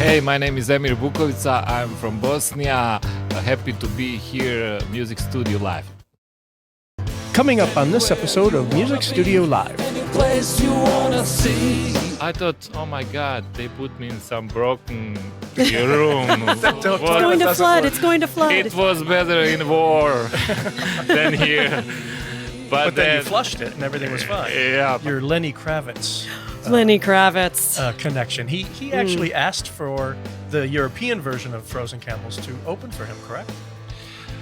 Hey, my name is Emir Bukovica. I'm from Bosnia. Happy to be here, Music Studio Live. Coming up on this episode of Music Studio Live. I thought, oh my God, they put me in some broken room. It's going to flood. It's going to flood. It was better in war than here. But then you flushed it and everything was fine. Yeah. Your Lenny Kravitz. Lenny Kravitz. Connection. He actually asked for the European version of Frozen Camels to open for him, correct?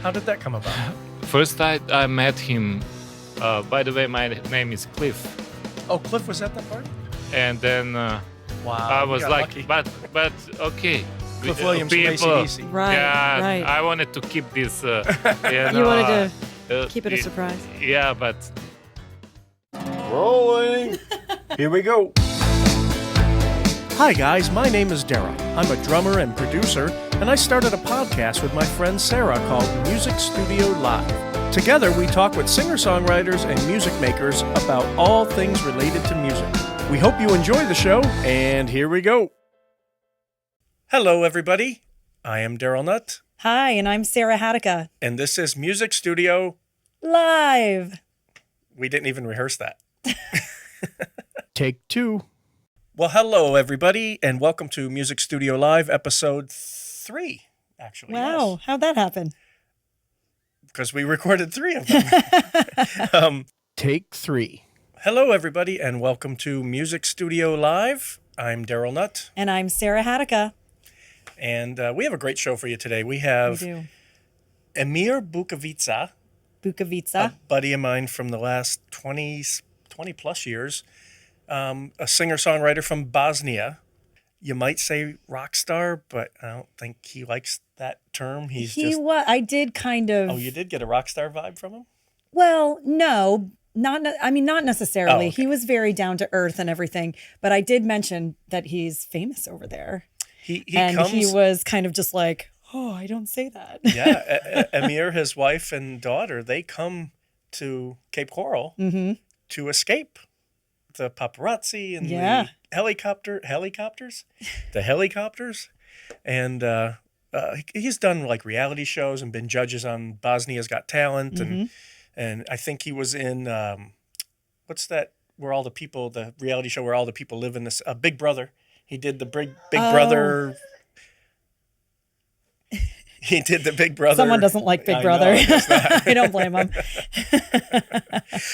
How did that come about? First I met him. By the way, my name is Cliff. Oh, Cliff was at that party? And then Wow, I was like, lucky. but okay. Cliff Williams people, from AC/DC. Right, yeah, right. I wanted to keep this. You wanted to keep it a surprise. Yeah, but Rolling. Here we go. Hi guys, my name is Darrell. I'm a drummer and producer, and I started a podcast with my friend Sarah called Music Studio Live. Together we talk with singer-songwriters and music makers about all things related to music. We hope you enjoy the show, and here we go. Hello everybody, I am Darrell Nutt, Hi, and I'm Sarah Hadeka. and this is Music Studio. Live. We didn't even rehearse that. Take two. Well, hello everybody, and welcome to Music Studio Live, episode 3, actually. Wow, how'd that happen? Because we recorded 3 of them. Take three. Hello everybody, and welcome to Music Studio Live. I'm Darrell Nutt, And I'm Sarah Hadeka. and we have a great show for you today. We We have do. Emir Bukovica, Bukovica. a buddy of mine from the last 20 plus years, a singer-songwriter from Bosnia. You might say rock star, but I don't think he likes that term. I did kind of. Oh, you did get a rock star vibe from him? Well, no, not necessarily. Oh, okay. He was very down to earth and everything, but I did mention that he's famous over there. He was kind of just like, oh, I don't say that. Yeah, Emir, his wife and daughter, they come to Cape Coral to escape the paparazzi and Yeah. the helicopters. And he's done like reality shows and been judges on Bosnia's Got Talent. And I think he was in, what's that, the reality show where all the people live in this, Big Brother. He did the Big Brother. He did the Big Brother. Someone doesn't like Big Brother. I guess not. I don't blame him.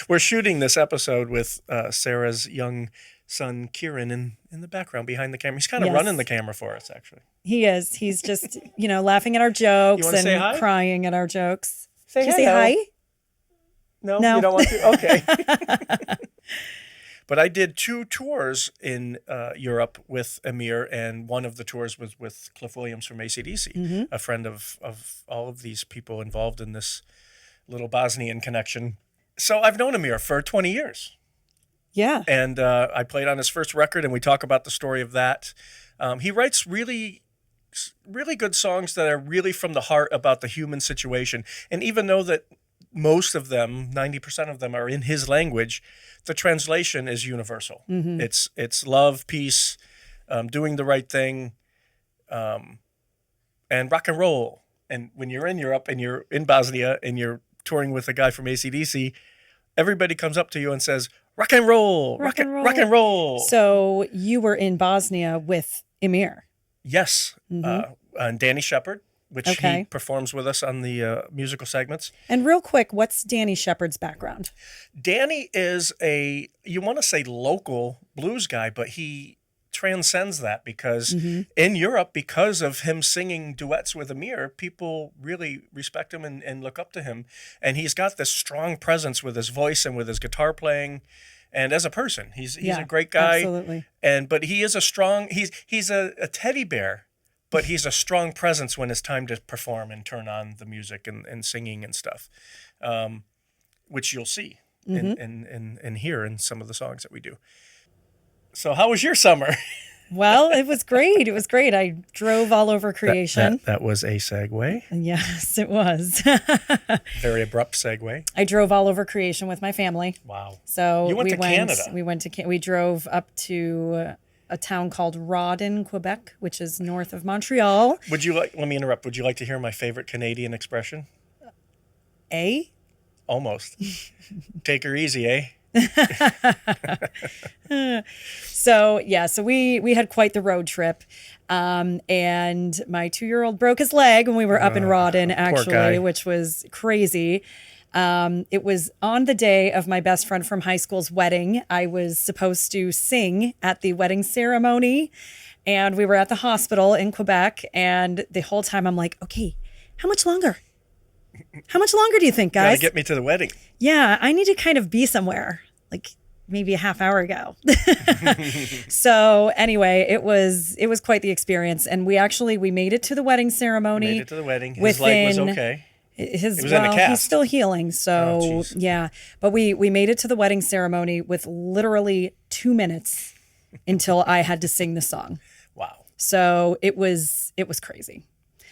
We're shooting this episode with Sarah's young son, Kieran, in the background behind the camera. He's kind of Yes. running the camera for us, actually. He is. He's just, laughing at our jokes wanna say hi? and crying at our jokes. Say Did you say hi? No, No. you don't want to? Okay. But I did 2 tours in Europe with Emir, and one of the tours was with Cliff Williams from AC/DC, a friend of all of these people involved in this little Bosnian connection. So I've known Emir for 20 years. Yeah. And I played on his first record, and we talk about the story of that. He writes really good songs that are really from the heart about the human situation. And even though that most of them, 90% of them, are in his language, the translation is universal. It's love, peace, doing the right thing, and rock and roll. And when you're in Europe and you're in Bosnia and you're touring with a guy from AC/DC, everybody comes up to you and says, rock and roll, rock and roll. So you were in Bosnia with Emir. Yes. And Danny Shepard, which Okay. he performs with us on the musical segments. And real quick, what's Danny Shepard's background? Danny is you want to say local blues guy, but he transcends that because in Europe, because of him singing duets with Emir, people really respect him and look up to him. And he's got this strong presence with his voice and with his guitar playing. And as a person, he's a great guy. Absolutely. But he is he's a teddy bear, but he's a strong presence when it's time to perform and turn on the music and singing and stuff, which you'll see and hear in some of the songs that we do. So how was your summer? Well, it was great. It was great. I drove all over creation. That was a segue. Yes, it was. Very abrupt segue. I drove all over creation with my family. Wow. So You went to Canada. We drove up to a town called Rawdon, Quebec, which is north of Montreal. Let me interrupt. Would you like to hear my favorite Canadian expression? Almost. Take her easy, eh? So we had quite the road trip. And my 2-year-old broke his leg when we were up in Rawdon, actually, which was crazy. It was on the day of my best friend from high school's wedding. I was supposed to sing at the wedding ceremony, and we were at the hospital in Quebec. And the whole time I'm like, okay, how much longer? How much longer do you think, guys? Gotta get me to the wedding. Yeah, I need to kind of be somewhere, like maybe a half hour ago. So anyway, it was quite the experience. And we made it to the wedding ceremony. Made it to the wedding. His leg was okay. It was in a cast. He's still healing. So yeah, but we made it to the wedding ceremony with literally 2 minutes until I had to sing the song. Wow. So it was crazy.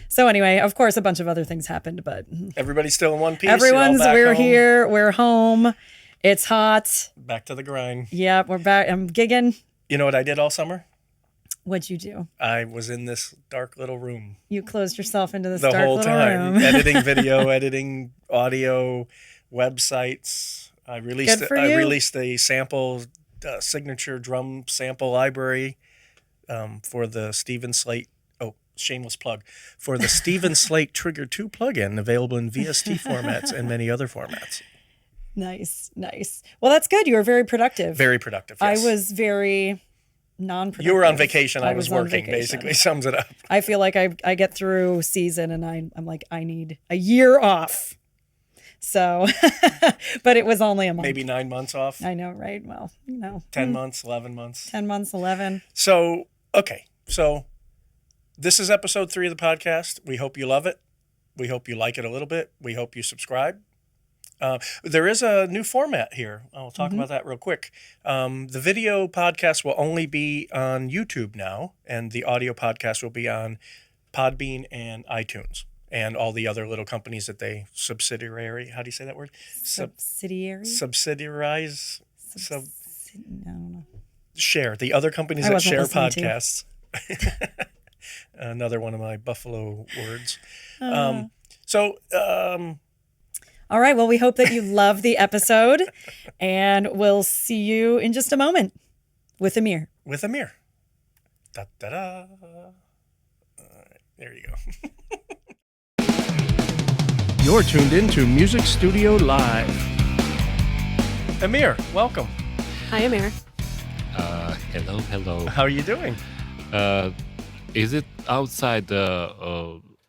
So anyway, of course, a bunch of other things happened, but everybody's still in one piece. We're here. We're home. It's hot. Back to the grind. Yeah, we're back. I'm gigging. You know what I did all summer? What'd you do? I was in this dark little room. You closed yourself into this the dark whole little time. room. Editing video, editing audio, websites. I released a sample signature drum sample library for the Steven Slate. Shameless plug for the Steven Slate Trigger 2 plugin, available in VST formats and many other formats. Nice. Well, that's good. You were very productive. Very productive. Yes. I was very non-productive. You were on vacation. I was working. Basically, sums it up. I feel like I get through season and I'm like, I need a year off. So, but it was only a month. Maybe 9 months off. I know, right? Well, 10 months, 11 months. 10 months, 11. So, okay. So this is episode 3 of the podcast. We hope you love it. We hope you like it a little bit. We hope you subscribe. There is a new format here. I'll talk about that real quick. The video podcast will only be on YouTube now, and the audio podcast will be on Podbean and iTunes and all the other little companies that they subsidiary. How do you say that word? Subsidiary? Subsidiarize? I don't know. Share. The other companies that share podcasts. Another one of my Buffalo words. All right. Well, we hope that you love the episode, and we'll see you in just a moment with Emir. Da-da-da. All right, there you go. You're tuned into Music Studio Live. Emir, welcome. Hi, Emir. Hello. How are you doing? Is it outside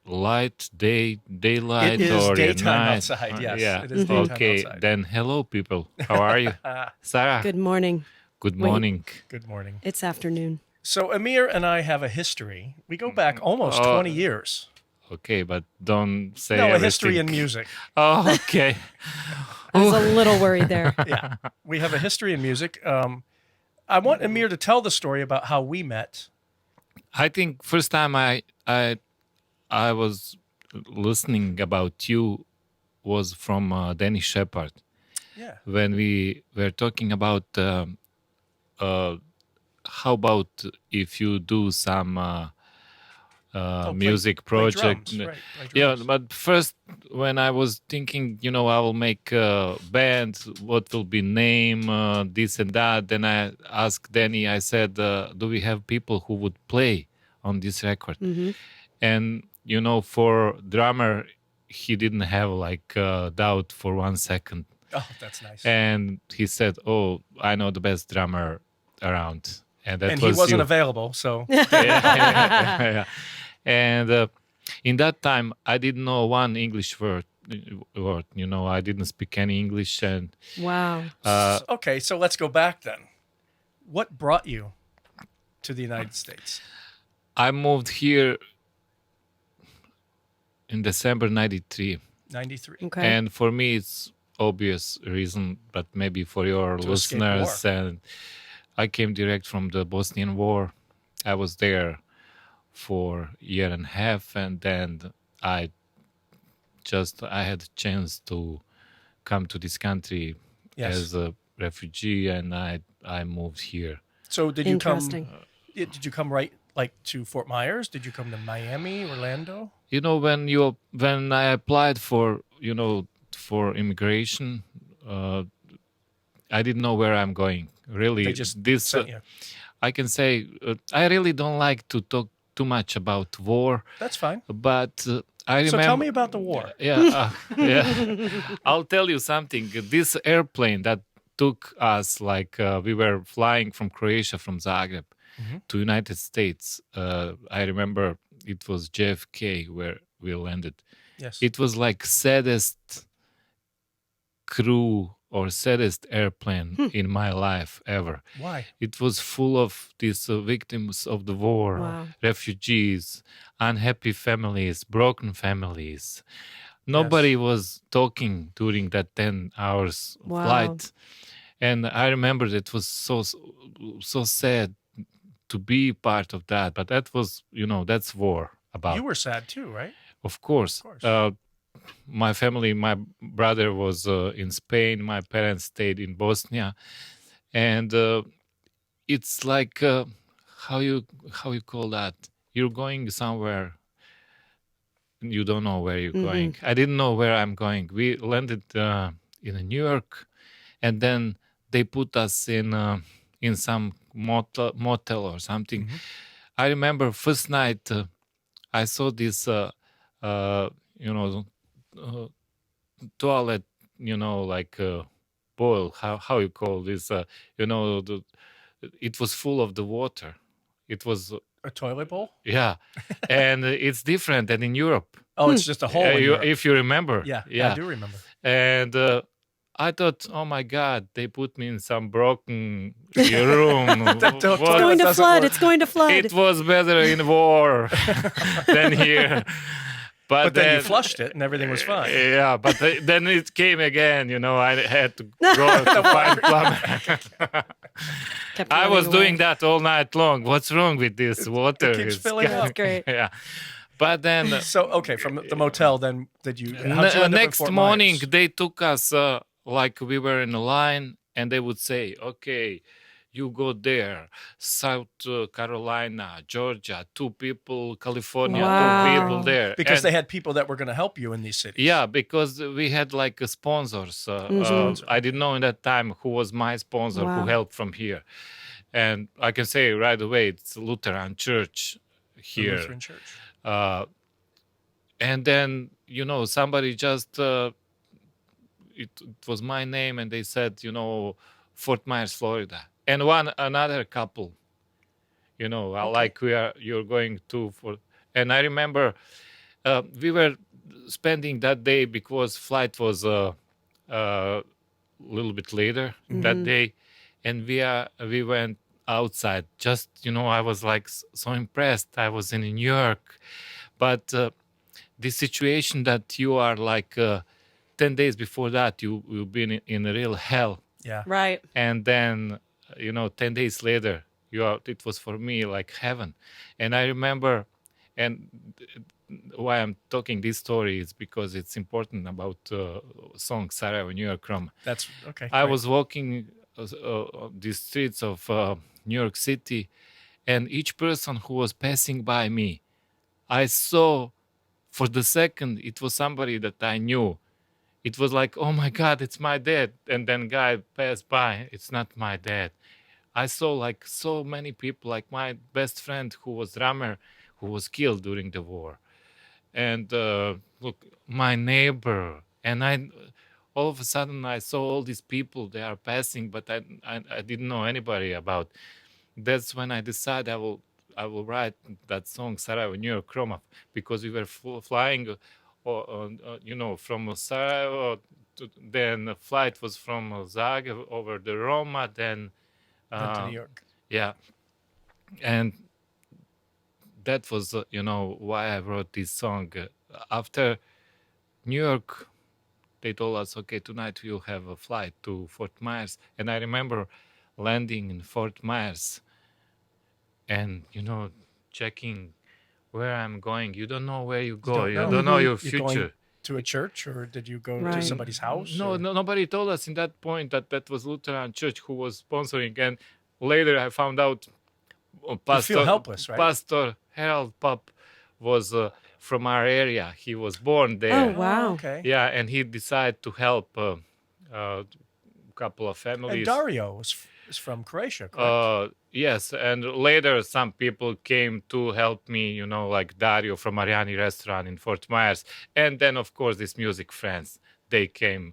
light, daylight, it is or daytime night? outside, yes. Yeah. It is daytime Okay, outside. then hello, people. How are you? Sarah? Good morning. Good morning. Good morning. It's afternoon. So Emir and I have a history. We go back almost 20 years. Okay, but don't say No, a everything. history in music. Oh, okay. I was a little worried there. Yeah, we have a history in music. I want Emir to tell the story about how we met. I think first time I was listening about you was from Danny Shepard. Yeah. When we were talking about how about if you do some music project. Play drums, right, play Yeah, drums. but first when I was thinking, I will make a band, what will be name, this and that. Then I asked Danny, I said, do we have people who would play on this record? And, for drummer, he didn't have doubt for 1 second. Oh, that's nice. And he said, oh, I know the best drummer around. And that And was he wasn't you. available, so Yeah. And in that time, I didn't know one English word. I didn't speak any English. And Wow. okay. So let's go back then. What brought you to the United States? I moved here in December 93. 93. Okay. And for me, it's obvious reason, but maybe for your To escape listeners. And I came direct from the Bosnian War. I was there for a year and a half, and then I had a chance to come to this country Yes. as a refugee, and I moved here. So did you come? Interesting. Did you come right like to Fort Myers? Did you come to Miami, Orlando? You know, when I applied for for immigration, I didn't know where I'm going. Really, They just this sent you. I can say I really don't like to talk too much about war, That's fine. but I remember. So tell me about the war. Yeah, yeah. I'll tell you something. This airplane that took us, like we were flying from Croatia, from Zagreb to United States. I remember it was JFK where we landed. Yes. It was like saddest crew or saddest airplane in my life ever. Why? It was full of these victims of the war, Wow. refugees, unhappy families, broken families. Nobody was talking during that 10 hours Wow. flight. And I remember it was so sad to be part of that. But that was, that's war about. You were sad too, right? Of course. My family, my brother was in Spain. My parents stayed in Bosnia. And it's like, how you call that? You're going somewhere. You don't know where you're going. I didn't know where I'm going. We landed in New York, and then they put us in some motel or something. I remember first night I saw this toilet, like boil. How you call this? It was full of the water. It was A toilet bowl? yeah, and it's different than in Europe. Oh, it's just a hole in Europe. If you remember. Yeah, I do remember. And I thought, oh my God, they put me in some broken room. It's going to flood. It's going to flood. It was better in war than here. But then you flushed it and everything was fine. Yeah, but then it came again. I had to go to find plumber. I was doing that all night long. What's wrong with this water? It keeps filling up. That's great. Yeah. But then So, okay, from the motel, then how'd you end up in next Fort morning Myers? they took us like we were in a line, and they would say, okay, you go there, South Carolina, Georgia, 2 people, California, Wow. 2 people there. Because And- they had people that were going to help you in these cities. yeah, because we had like sponsors. I didn't know in that time who was my sponsor who Wow. helped from here. And I can say right away, it's Lutheran Church The here. Lutheran Church. And then, somebody just, it was my name, and they said, Fort Myers, Florida. And another couple, like you're going to and I remember we were spending that day because flight was a little bit later that day, and we went outside. Just I was like so impressed. I was in New York, but the situation that you are like 10 days before that you've been in a real hell, Yeah. Right. and then 10 days later it was for me like heaven. And I remember, and why I'm talking this story is because it's important about song Sarajevo, New York, Roma. That's okay. I great. was walking the streets of New York City, and each person who was passing by me, I saw for the second it was somebody that I knew. It was like, oh my God, it's my dad. And then guy passed by, it's not my dad. I saw like so many people, like my best friend who was drummer, who was killed during the war. And look, my neighbor. And all of a sudden I saw all these people, they are passing, but I didn't know anybody about. That's when I decided I will write that song, Sarajevo, New York, Roma, because we were flying from Sarajevo, then the flight was from Zagreb over the Roma, then Went to New York. yeah, and that was why I wrote this song. After New York, they told us, okay, tonight we'll have a flight to Fort Myers, and I remember landing in Fort Myers, and checking where I'm going. You don't know where you go. You don't know your You're going future. to a church, or did you go to Right. somebody's house? No, or- nobody told us in that point that was Lutheran Church who was sponsoring. And later I found out feel helpless, right? Pastor Harold Pop was from our area. He was born there. Oh, wow. Okay. Yeah, and he decided to help a couple of families. And Dario is from Croatia, correct? Yes, and later some people came to help me, like Dario from Mariani restaurant in Fort Myers. And then, of course, these music friends, they came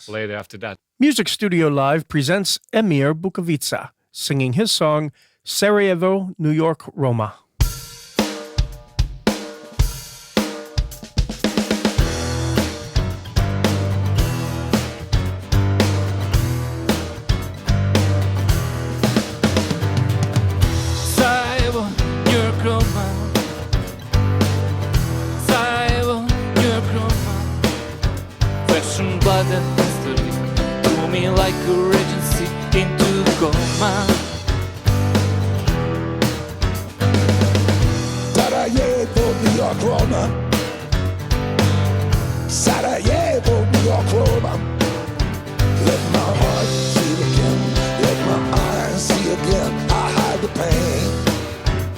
later after that. Music Studio Live presents Emir Bukovica singing his song, Sarajevo, New York, Roma. Blood and history threw me like a regency into coma. Sarajevo, New York, Roma. Sarajevo, New York, Roma. Let my heart feel again, let my eyes see again. I hide the pain,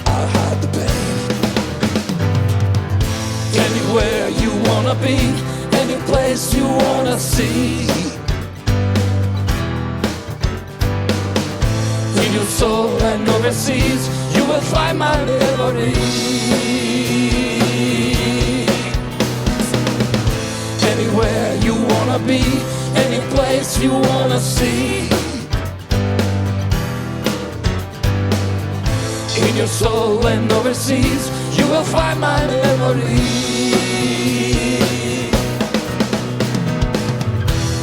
I hide the pain. Anywhere you wanna be, any place you wanna see. In your soul and overseas, you will find my memory. Anywhere you wanna be, any place you wanna see. In your soul and overseas, you will find my memory.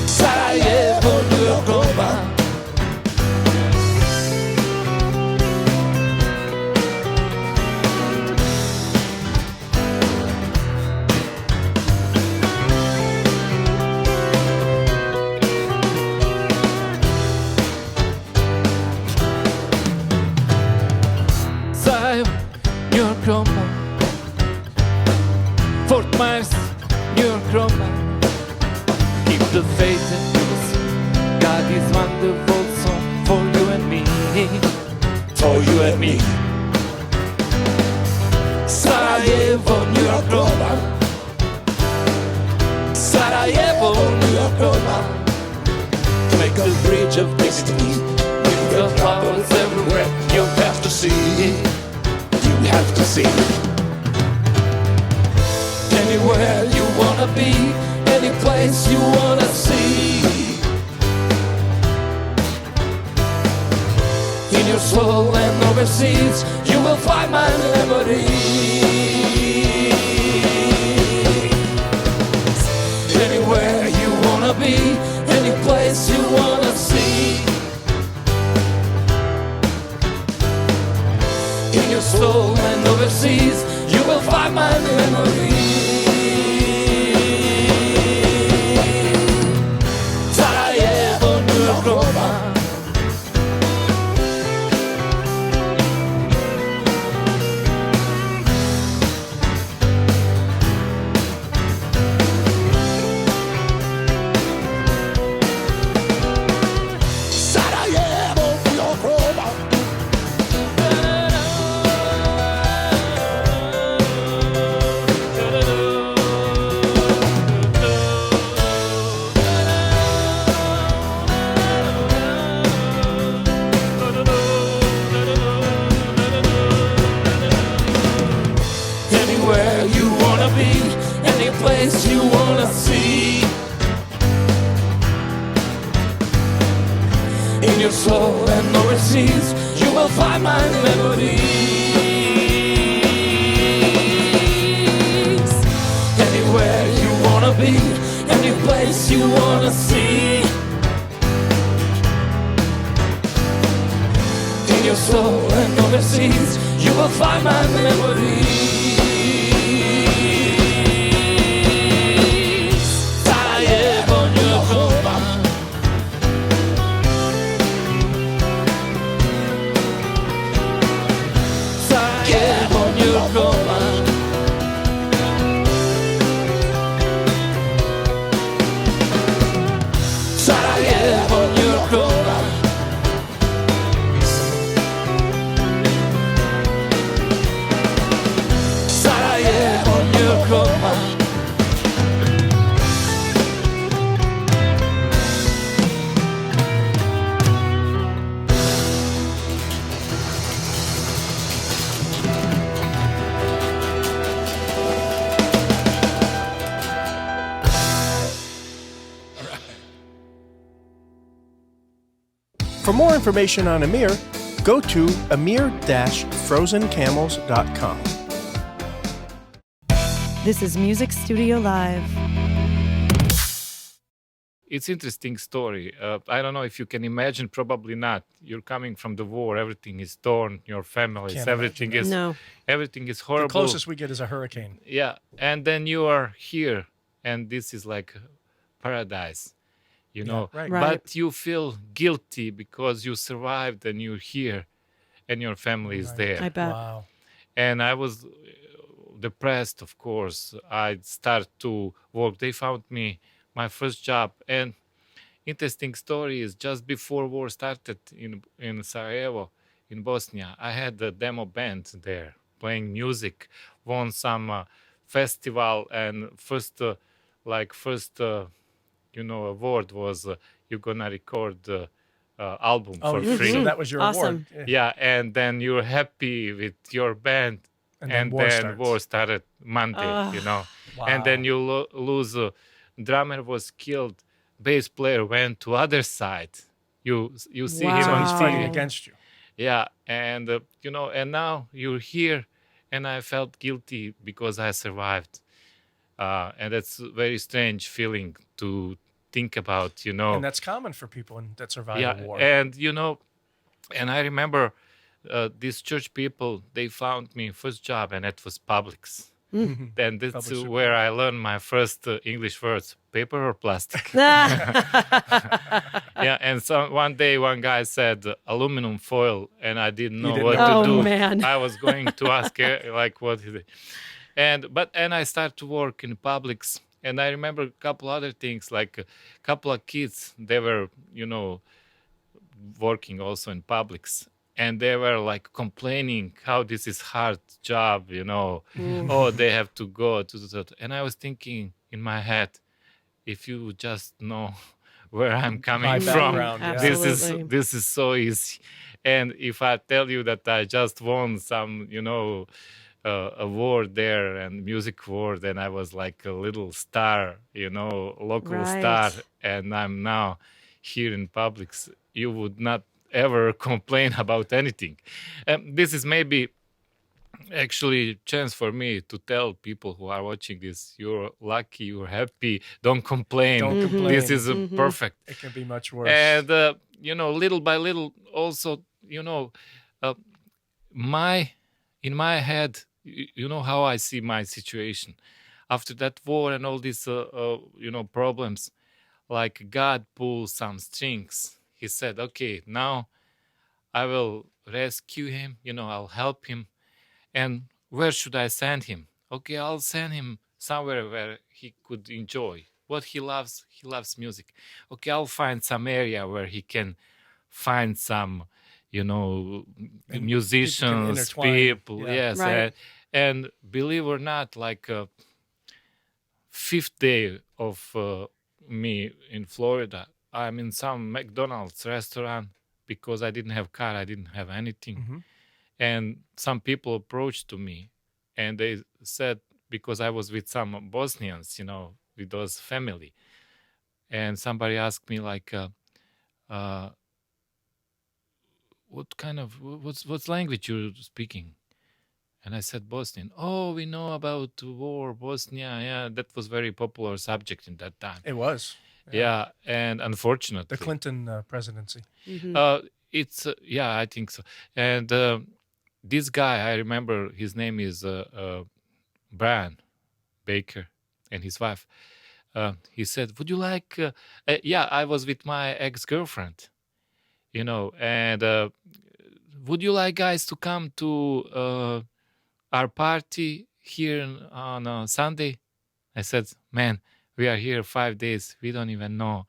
Sarajevo, New York, Roma. Sarajevo, New York, Roma. Fort Myers, New York, Roma. The faith in us, God is wonderful song for you and me, for you and me. Sarajevo, New York, Roma. Sarajevo, New York, Roma. Make a bridge of destiny, with the flowers everywhere. You have to see, you have to see. Anywhere you wanna be, any place you wanna see. In your soul and overseas, you will find my memory. Anywhere you wanna be, any place you wanna see. In your soul and overseas, you will find my memory. Soul and overseas, you will find my memories. Anywhere you wanna be, any place you wanna see. In your soul and overseas, you will find my memories. Sarajevo, New York, Roma. For more information on Emir, go to emir-frozencamels.com. This is Music Studio Live. It's interesting story. I don't know if you can imagine, probably not. You're coming from the war, everything is torn, your families, Can't everything imagine is No. everything is horrible. The closest we get is a hurricane. Yeah, and then you are here, and this is like paradise, you know. right. Right. But you feel guilty because you survived and you're here, and your family is there. I bet. Wow. And I was depressed, of course. I started to work. They found me my first job. And interesting story is just before war started in Sarajevo, in Bosnia, I had a demo band there playing music, won some festival, and first award was you're gonna record album for free. So that was your Awesome. award. Yeah, and then you're happy with your band, And then war starts. war started Monday, you know. Wow. And then you lose. Drummer was killed. Bass player went to other side. You see Wow. him So on he's fighting TV. against you. Yeah, and and now you're here, and I felt guilty because I survived, and that's a very strange feeling to think about, And that's common for people that survive yeah, a war. and and I remember these church people, they found me first job, and it was Publix. And that's Public super- where I learned my first English words: paper or plastic. Yeah, and so one day one guy said aluminum foil, and I didn't know didn't what know. to Oh, do. man. I was going to ask like what is it, and I started to work in Publix, and I remember a couple other things, like a couple of kids. They were working also in Publix, and they were like complaining how this is hard job, oh, they have to go to the, and I was thinking in my head, if you just know where I'm coming My from, background, yeah. Absolutely. this is so easy. And if I tell you that I just won some, award there, and music award, and I was like a little star, local Right. star, and I'm now here in Publix, you would not ever complain about anything. This is maybe actually chance for me to tell people who are watching this, you're lucky, you're happy, don't complain. Don't complain. This is perfect. It can be much worse. And little by little also, in my head, you know how I see my situation after that war and all these problems, like God pulled some strings. He said, okay, now I will rescue him, I'll help him. And where should I send him? Okay, I'll send him somewhere where he could enjoy what he loves. He loves music. Okay, I'll find some area where he can find some, musicians, intertwine. people. Yeah. Yes. Right. And believe or not, like fifth day of me in Florida, I'm in some McDonald's restaurant because I didn't have car, I didn't have anything. And some people approached to me, and they said, because I was with some Bosnians, with those family, and somebody asked me like, what's language you're speaking? And I said Bosnian. Oh, we know about war, Bosnia. Yeah, that was very popular subject in that time. It was. Yeah, and unfortunately, The Clinton presidency. it's I think so. And this guy, I remember his name is Brian Baker, and his wife. He said, "Would you like?" I was with my ex-girlfriend, and would you like guys to come to our party here on Sunday? I said, man, we are here 5 days. We don't even know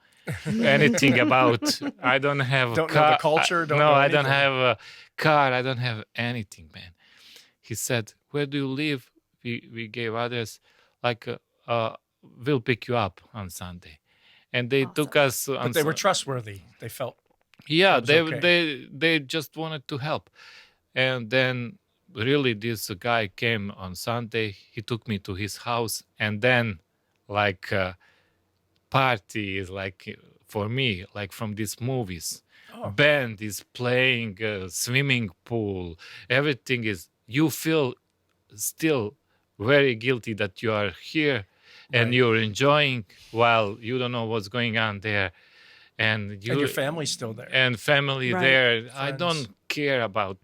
anything about. I don't have a Don't know car. the culture, don't no, know I don't anything. have a car. I don't have anything, man. He said, where do you live? We gave others like we'll pick you up on Sunday, and they took us. On But they were trustworthy. They felt. yeah, was okay. they just wanted to help, and then really this guy came on Sunday. He took me to his house, and then like party is like for me like from these movies. band is playing a swimming pool. Everything is, you feel still very guilty that you are here and you're enjoying while you don't know what's going on there. And your family's still there. And family Right. there. Friends. I don't care about,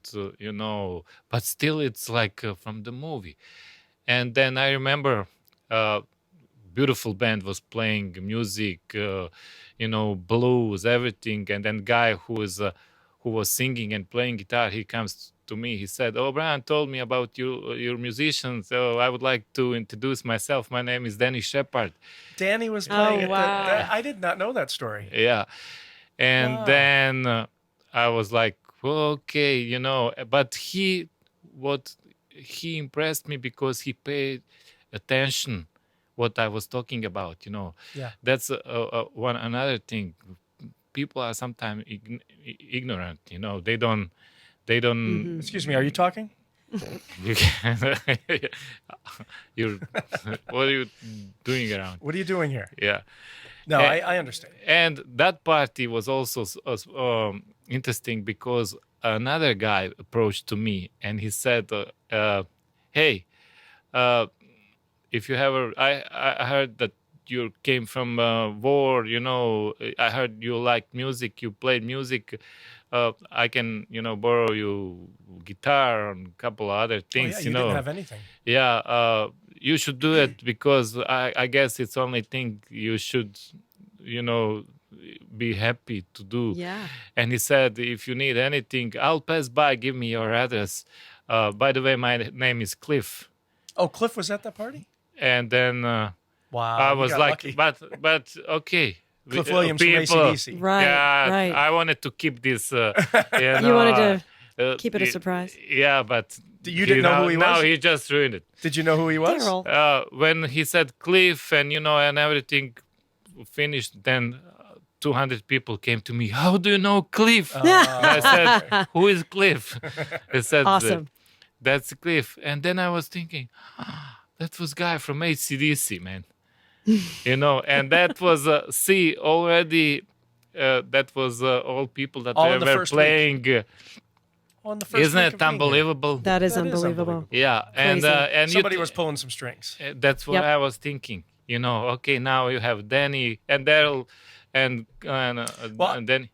but still it's like from the movie. And then I remember beautiful band was playing music, blues, everything. And then guy who was singing and playing guitar, he comes to me. He said, "Oh, Brian told me about your musicians. So I would like to introduce myself. My name is Danny Shepard." Danny was playing. wow. I did not know that story. Yeah. And then I was like, okay, but he impressed me because he paid attention what I was talking about, Yeah. That's another thing. People are sometimes ignorant, they don't Excuse me, are you talking? you can, what are you doing around? What are you doing here? Yeah. No, I understand. And that party was also interesting because another guy approached to me and he said, "Hey, if you ever, I heard that you came from war. I heard you liked music. You played music. I can, borrow you guitar and a couple of other things. You didn't have anything. Yeah, you should do it because I guess it's the only thing you should, be happy to do." Yeah. And he said, "If you need anything, I'll pass by. Give me your address. By the way, my name is Cliff." Oh, Cliff was at that party? And then Wow. I you was got like, lucky. but okay. Cliff Williams from AC/DC. Right. Yeah, Right. I wanted to keep this. You wanted to keep it a surprise. Yeah, but You didn't know who he was? Now he just ruined it. Did you know who he was? Darrell. When he said Cliff and and everything finished, then 200 people came to me. "How do you know Cliff?" And I said, "Who is Cliff?" He said, Awesome. "That's Cliff." And then I was thinking, that was guy from ACDC, man. And that was already. That was all people that All in the were first playing. On the first Isn't week it of being here. unbelievable? That is That is unbelievable. Yeah, and Crazy. and Somebody was pulling some strings. that's what Yep. I was thinking. Okay, now you have Danny and Darrell, and Danny.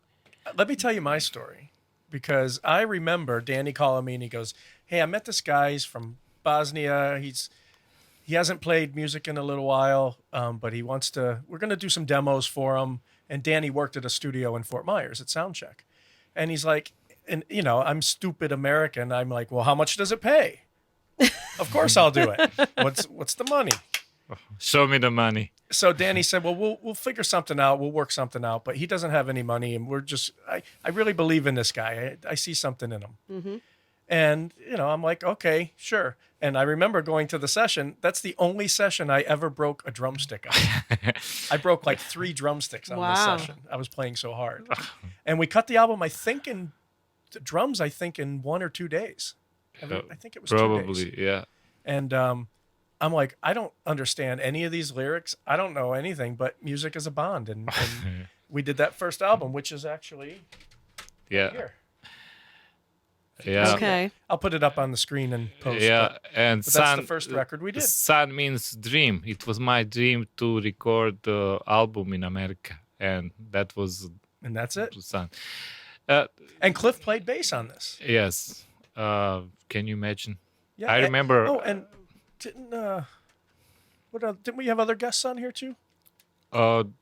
Let me tell you my story, because I remember Danny calling me and he goes, "Hey, I met this guy. He's from Bosnia. He hasn't played music in a little while, but he wants to. We're going to do some demos for him." And Danny worked at a studio in Fort Myers at Soundcheck, and he's like, and I'm stupid American. I'm like, "Well, how much does it pay?" "Of course I'll do it. What's the money?" Show me the money. So Danny said, "Well, we'll figure something out. We'll work something out, but he doesn't have any money, and I really believe in this guy. I see something in him." Mm-hmm. And I'm like, "Okay, sure." And I remember going to the session. That's the only session I ever broke a drumstick on. I broke like 3 drumsticks on this Wow. session. I was playing so hard. And we cut the album, I think in 1 or 2 days. I think it was 2 days. Probably, yeah. And I'm like, I don't understand any of these lyrics. I don't know anything, but music is a bond. And we did that first album, which is actually Yeah. here. Yeah. Okay. I'll put it up on the screen and post. Yeah, and But that's the first record we did. Sun means dream. It was my dream to record the album in America, and that was And that's it. Sun. And Cliff played bass on this. Yes. Can you imagine? Yeah, I remember. Oh, and didn't we have other guests on here too? Who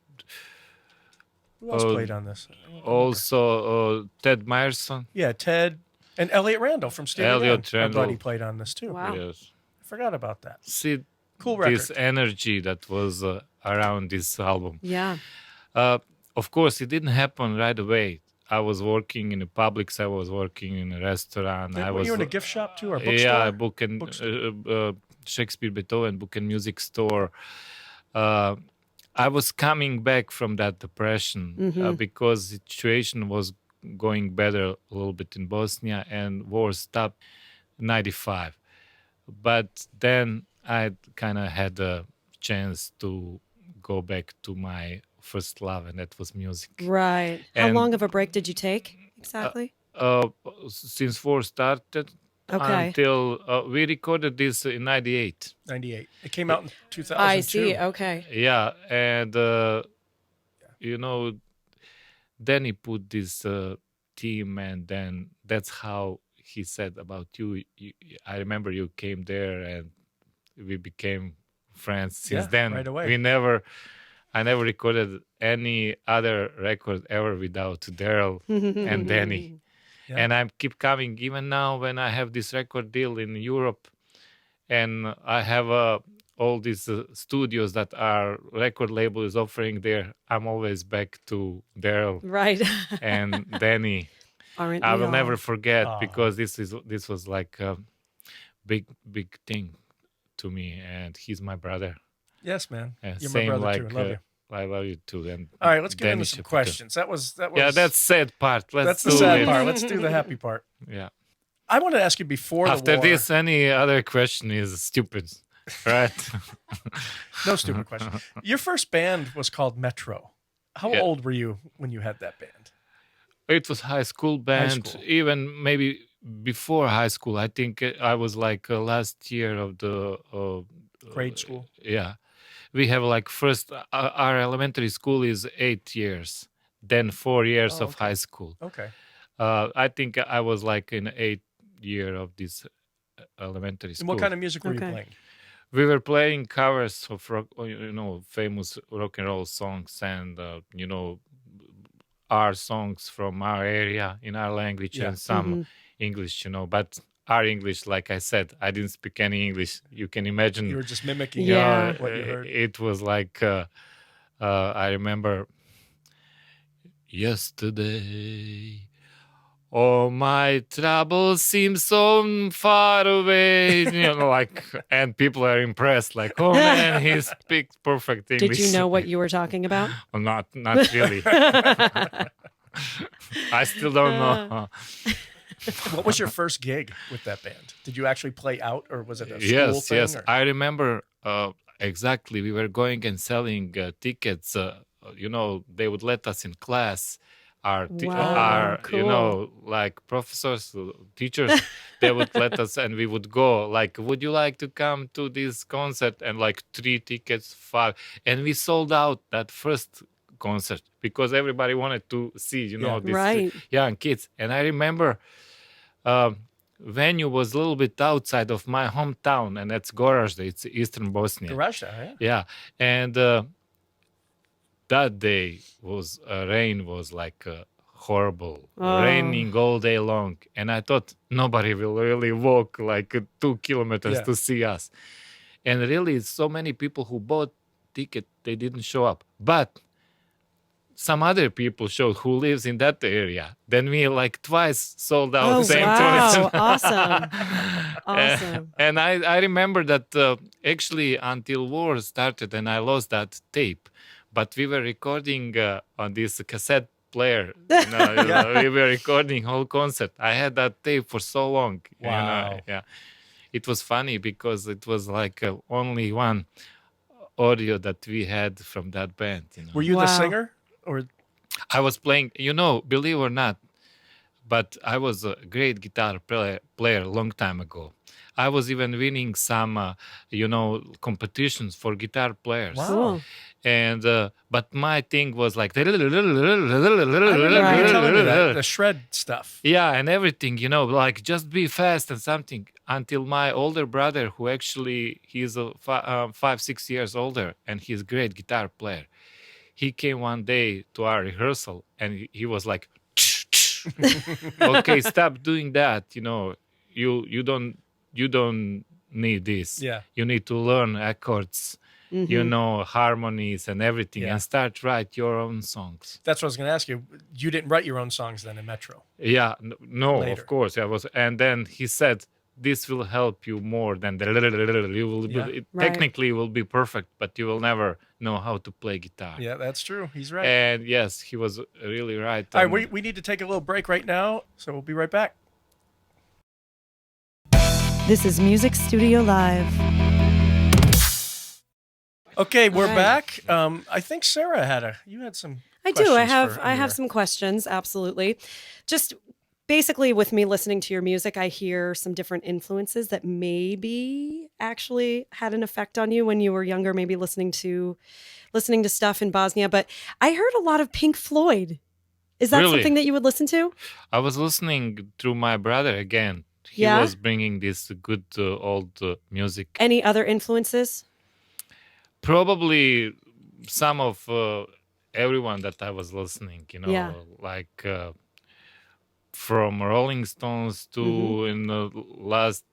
else played on this? Also, Ted Meyerson. Yeah, Ted and Elliot Randall from Stevie Elliot Ray. Our buddy Randall. played on this too. Wow. Yes. I forgot about that. See, Cool record. this energy that was around this album. Yeah. Of course, it didn't happen right away. I was working in a Publix. I was working in a restaurant. Were you in a gift shop too, or bookstore? Yeah, book and Shakespeare Beethoven book and music store. I was coming back from that depression because the situation was going better a little bit in Bosnia and war stopped 95. But then I kind of had a chance to go back to my first love, and that was music. Right. How And- long of a break did you take exactly? Since war started Okay. until we recorded this in '98. 98. It came out in 2002. I see. Okay. Yeah, and you know, then he put this team, and then that's how he said about you. I remember you came there, and we became friends. Since Yeah, then, right away. I never recorded any other record ever without Darrell and Danny. Yeah. And I keep coming even now when I have this record deal in Europe, and I have all these studios that our record label is offering there. I'm always back to Darrell Right. and Danny. Aren't I we will all? never forget Aw. because this was like a big thing to me, and he's my brother. Yes, man. You're my Same brother like too. I love you. I love you too. And All right, let's get Danny into some Shepard too. questions. That was Yeah, that's sad part. that's Let's the do sad it. part. Let's do the happy part. Yeah. I want to ask you before After the war. this, any other question is stupid, right? No stupid question. Your first band was called Metro. How Yeah. old were you when you had that band? It was high school band, school. even maybe before high school. I think I was like last year of the Grade school. Yeah, we have like first our elementary school is 8 years, then 4 years Oh, of okay. high school. Okay. I think I was like in 8th year of this elementary And school. what kind of music were you Okay. playing? We were playing covers of rock, famous rock and roll songs, and our songs from our area in our language, Yeah. and some English, But our English, like I said, I didn't speak any English. You can imagine. You were just mimicking Yeah. what you heard. It was like I remember yesterday. Oh, my troubles seem so far away, and people are impressed, like, oh man, he speaks perfect English. Did you know what you were talking about? Well, not really. I still don't know. What was your first gig with that band? Did you actually play out, or was it a school Yes, thing? yes. or- I remember exactly. We were going and selling tickets. They would let us in class. Wow, cool. Like professors, teachers, they would let us, and we would go. Like, would you like to come to this concert? And like 3 tickets, 5, and we sold out that first concert because everybody wanted to see, Yeah. these Right. young kids. And I remember venue was a little bit outside of my hometown, and that's Gorazde. It's Eastern Bosnia. Garage, yeah. Yeah, and that day was rain was like horrible, Oh. raining all day long, and I thought nobody will really walk like 2 kilometers Yeah. to see us, and really so many people who bought ticket, they didn't show up, but some other people showed who lives in that area. Then we like twice sold out Oh, same wow. tourist. Awesome. Awesome. And I remember that actually until war started and I lost that tape, but we were recording on this cassette player. We were recording whole concert. I had that tape for so long. Wow. Yeah. It was funny because it was like only one audio that we had from that band. Were you the Wow. singer? Or I was playing, believe or not, but I was a great guitar player a long time ago. I was even winning some, competitions for guitar players. Wow. Cool. And but my thing was like, I remember you telling me that, the shred stuff. yeah, and everything, like just be fast and something. Until my older brother, who actually he's 5-6 years older, and he's a great guitar player. He came one day to our rehearsal, and he was like, "Okay, stop doing that. You don't need this. Yeah. You need to learn accords, harmonies and everything, Yeah. and start write your own songs." That's what I was going to ask you. You didn't write your own songs then in Metro. Yeah, no, Later. of course, I was. And then he said, "This will help you more than the you will. Yeah. It Right. technically will be perfect, but you will never know how to play guitar." Yeah, that's true. He's right. And yes, he was really right. All right, And we need to take a little break right now, so we'll be right back. This is Music Studio Live. Okay, we're back. I think Sarah you had some. I do. I questions for have Emir. some questions. Absolutely. Just basically, with me listening to your music, I hear some different influences that maybe actually had an effect on you when you were younger. Maybe listening to stuff in Bosnia. But I heard a lot of Pink Floyd. Is that Really? something that you would listen to? I was listening through my brother again. He Yeah? was bringing this good old music. Any other influences? Probably some of everyone that I was listening, Yeah. like from Rolling Stones to in the last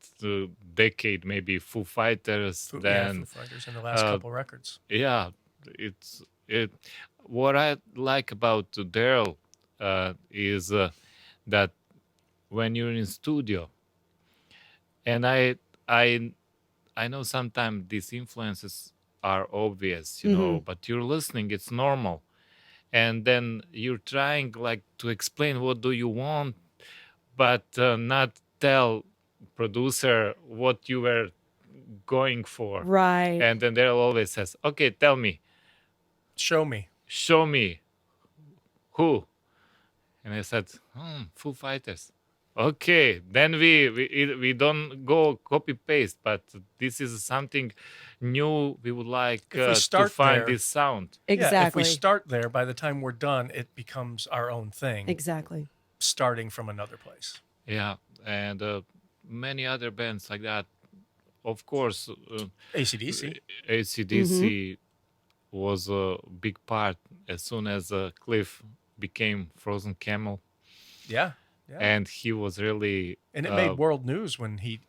decade, maybe Foo Fighters. Foo Then Fighters in the last couple records. yeah, it. What I like about Darrell is that when you're in studio, and I know sometimes these influences are obvious, but you're listening, it's normal, and then you're trying like to explain what do you want, but not tell producer what you were going for. Right. And then Darrell always says, okay, tell me, Show me. show me who. And I said, Foo Fighters. Okay, then we don't go copy paste, but this is something new. We would like If we to start find there- this sound. Exactly. Yeah, if we start there, by the time we're done, it becomes our own thing, Exactly. starting from another place. Yeah, and many other bands like that. Of course, AC/DC. AC/DC was a big part as soon as Cliff became Frozen Camel, Yeah. and he was really And it made world news when he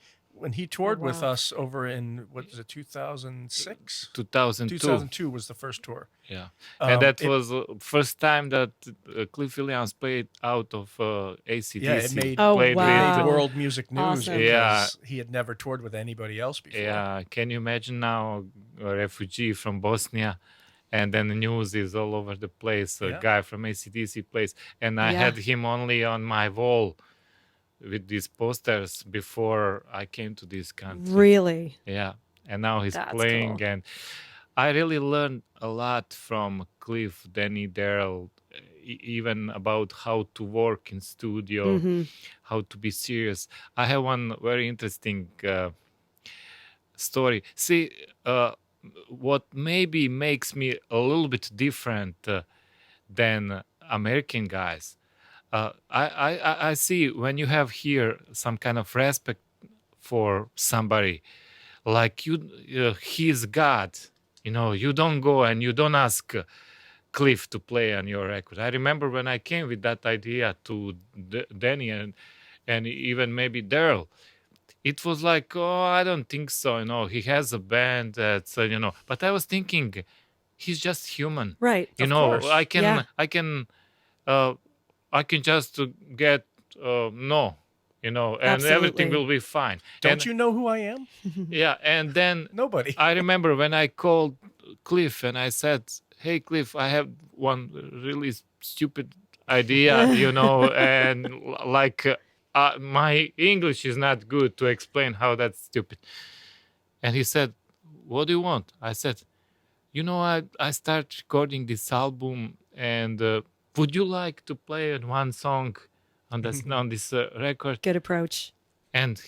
toured Oh, with wow. us over in, what was it, 2006? 2002. 2002 was the first tour. Yeah, and that it- was first time that Cliff Williams played out of AC/DC. Yeah, it made, Oh, played wow. made with, world music news Awesome. because Yeah. he had never toured with anybody else before. yeah, can you imagine now a refugee from Bosnia, and then the news is all over the place. A Yeah. guy from AC/DC plays, and I Yeah. had him only on my wall with these posters before I came to this country. Really? Yeah, and now he's That's playing, cool. and I really learned a lot from Cliff, Danny, Darrell, even about how to work in studio, how to be serious. I have one very interesting story. See, what maybe makes me a little bit different than American guys. I see when you have here some kind of respect for somebody, like he's God. You don't go and you don't ask Cliff to play on your record. I remember when I came with that idea to Danny and even maybe Darrell, it was like, oh, I don't think so. He has a band that's, but I was thinking, he's just human. Right. You Of know, course. I can, Yeah. I can just get no, and everything Absolutely. will be fine. Don't you know who I am? Yeah, and then Nobody. I remember when I called Cliff and I said, "Hey, Cliff, I have one really stupid idea, and like my English is not good to explain how that's stupid." And he said, "What do you want?" I said, I start recording this album, and would you like to play one song on this record? Good approach. And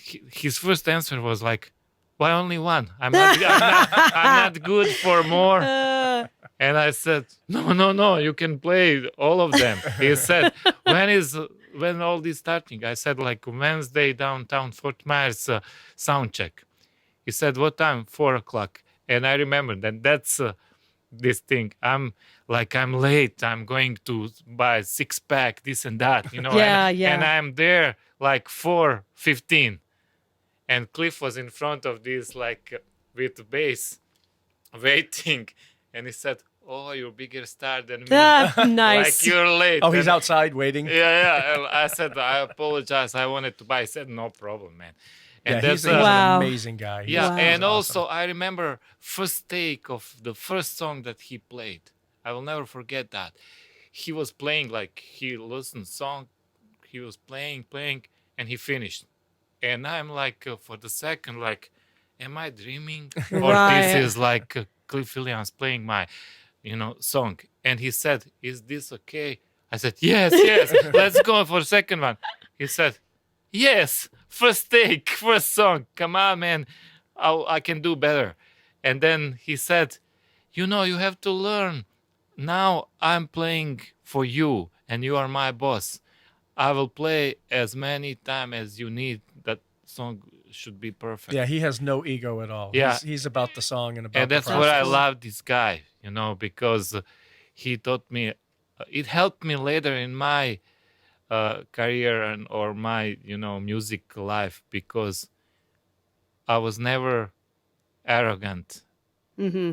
his first answer was like, "Why only one? I'm not good for more." And I said, "No, you can play all of them." He said, when all this starting? I said, like Wednesday downtown Fort Myers sound check. He said, "What time?" 4:00. And I remember that's this thing. I'm late. I'm going to buy 6-pack, this and that, Yeah, and, yeah. and I'm there like 4:15. And Cliff was in front of this, like with the bass, waiting. And he said, "Oh, you're bigger star than me. Nice. Like you're late." Oh, he's And- outside waiting. Yeah. I said, "I apologize. I wanted to buy." He said, "No problem, man." And Yeah, he's that's Wow. an amazing guy. yeah, Wow. and He's also awesome. I remember first take of the first song that he played. I will never forget that. He was playing, like he listened song, he was playing, and he finished. And I'm like, for the second, like, am I dreaming? Or Right. this is like Cliff Williams playing my, song. And he said, is this okay? I said, yes, let's go for second one. He said, yes, first take, first song. Come on, man, I can do better. And then he said, you have to learn. Now I'm playing for you and you are my boss. I will play as many times as you need. That song should be perfect. Yeah, he has no ego at all. Yeah. He's about the song and about and that's the what I process. love this guy, because he taught me, it helped me later in my career or my, music life, because I was never arrogant. Mm-hmm.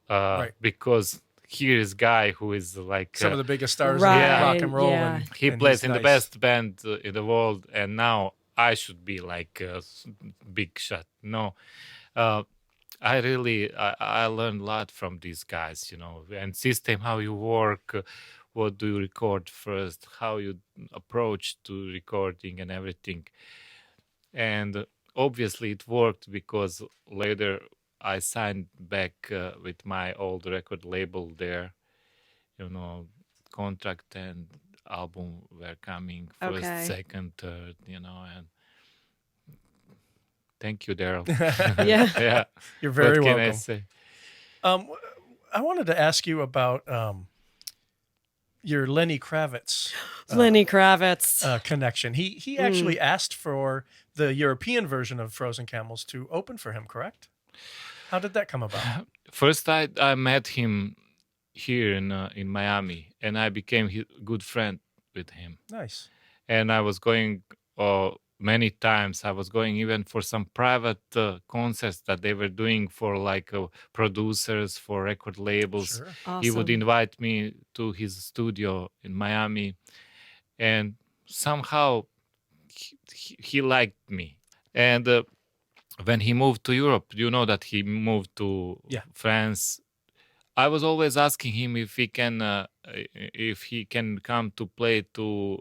Right. Because here is guy who is like Some of the biggest stars Right, in rock and roll. yeah. And, he and plays he's in the nice. best band in the world, and now I should be like a big shot. No, I learned a lot from these guys, and system, how you work, what do you record first, how you approach to recording and everything. And obviously it worked, because later I signed back with my old record label there, contract and album were coming first, Okay. second, third, and thank you, Darrell. Yeah. Yeah. You're very what can welcome. I say? I wanted to ask you about your Lenny Kravitz Lenny Kravitz. connection. He actually asked for the European version of Frozen Camels to open for him, correct? How did that come about? First, I met him here in Miami, and I became a good friend with him. Nice. And I was going many times. I was going even for some private concerts that they were doing for like producers, for record labels. Sure. Awesome. He would invite me to his studio in Miami, and somehow he liked me. And when he moved to Europe, you know that he moved to France. I was always asking him if he can come to play to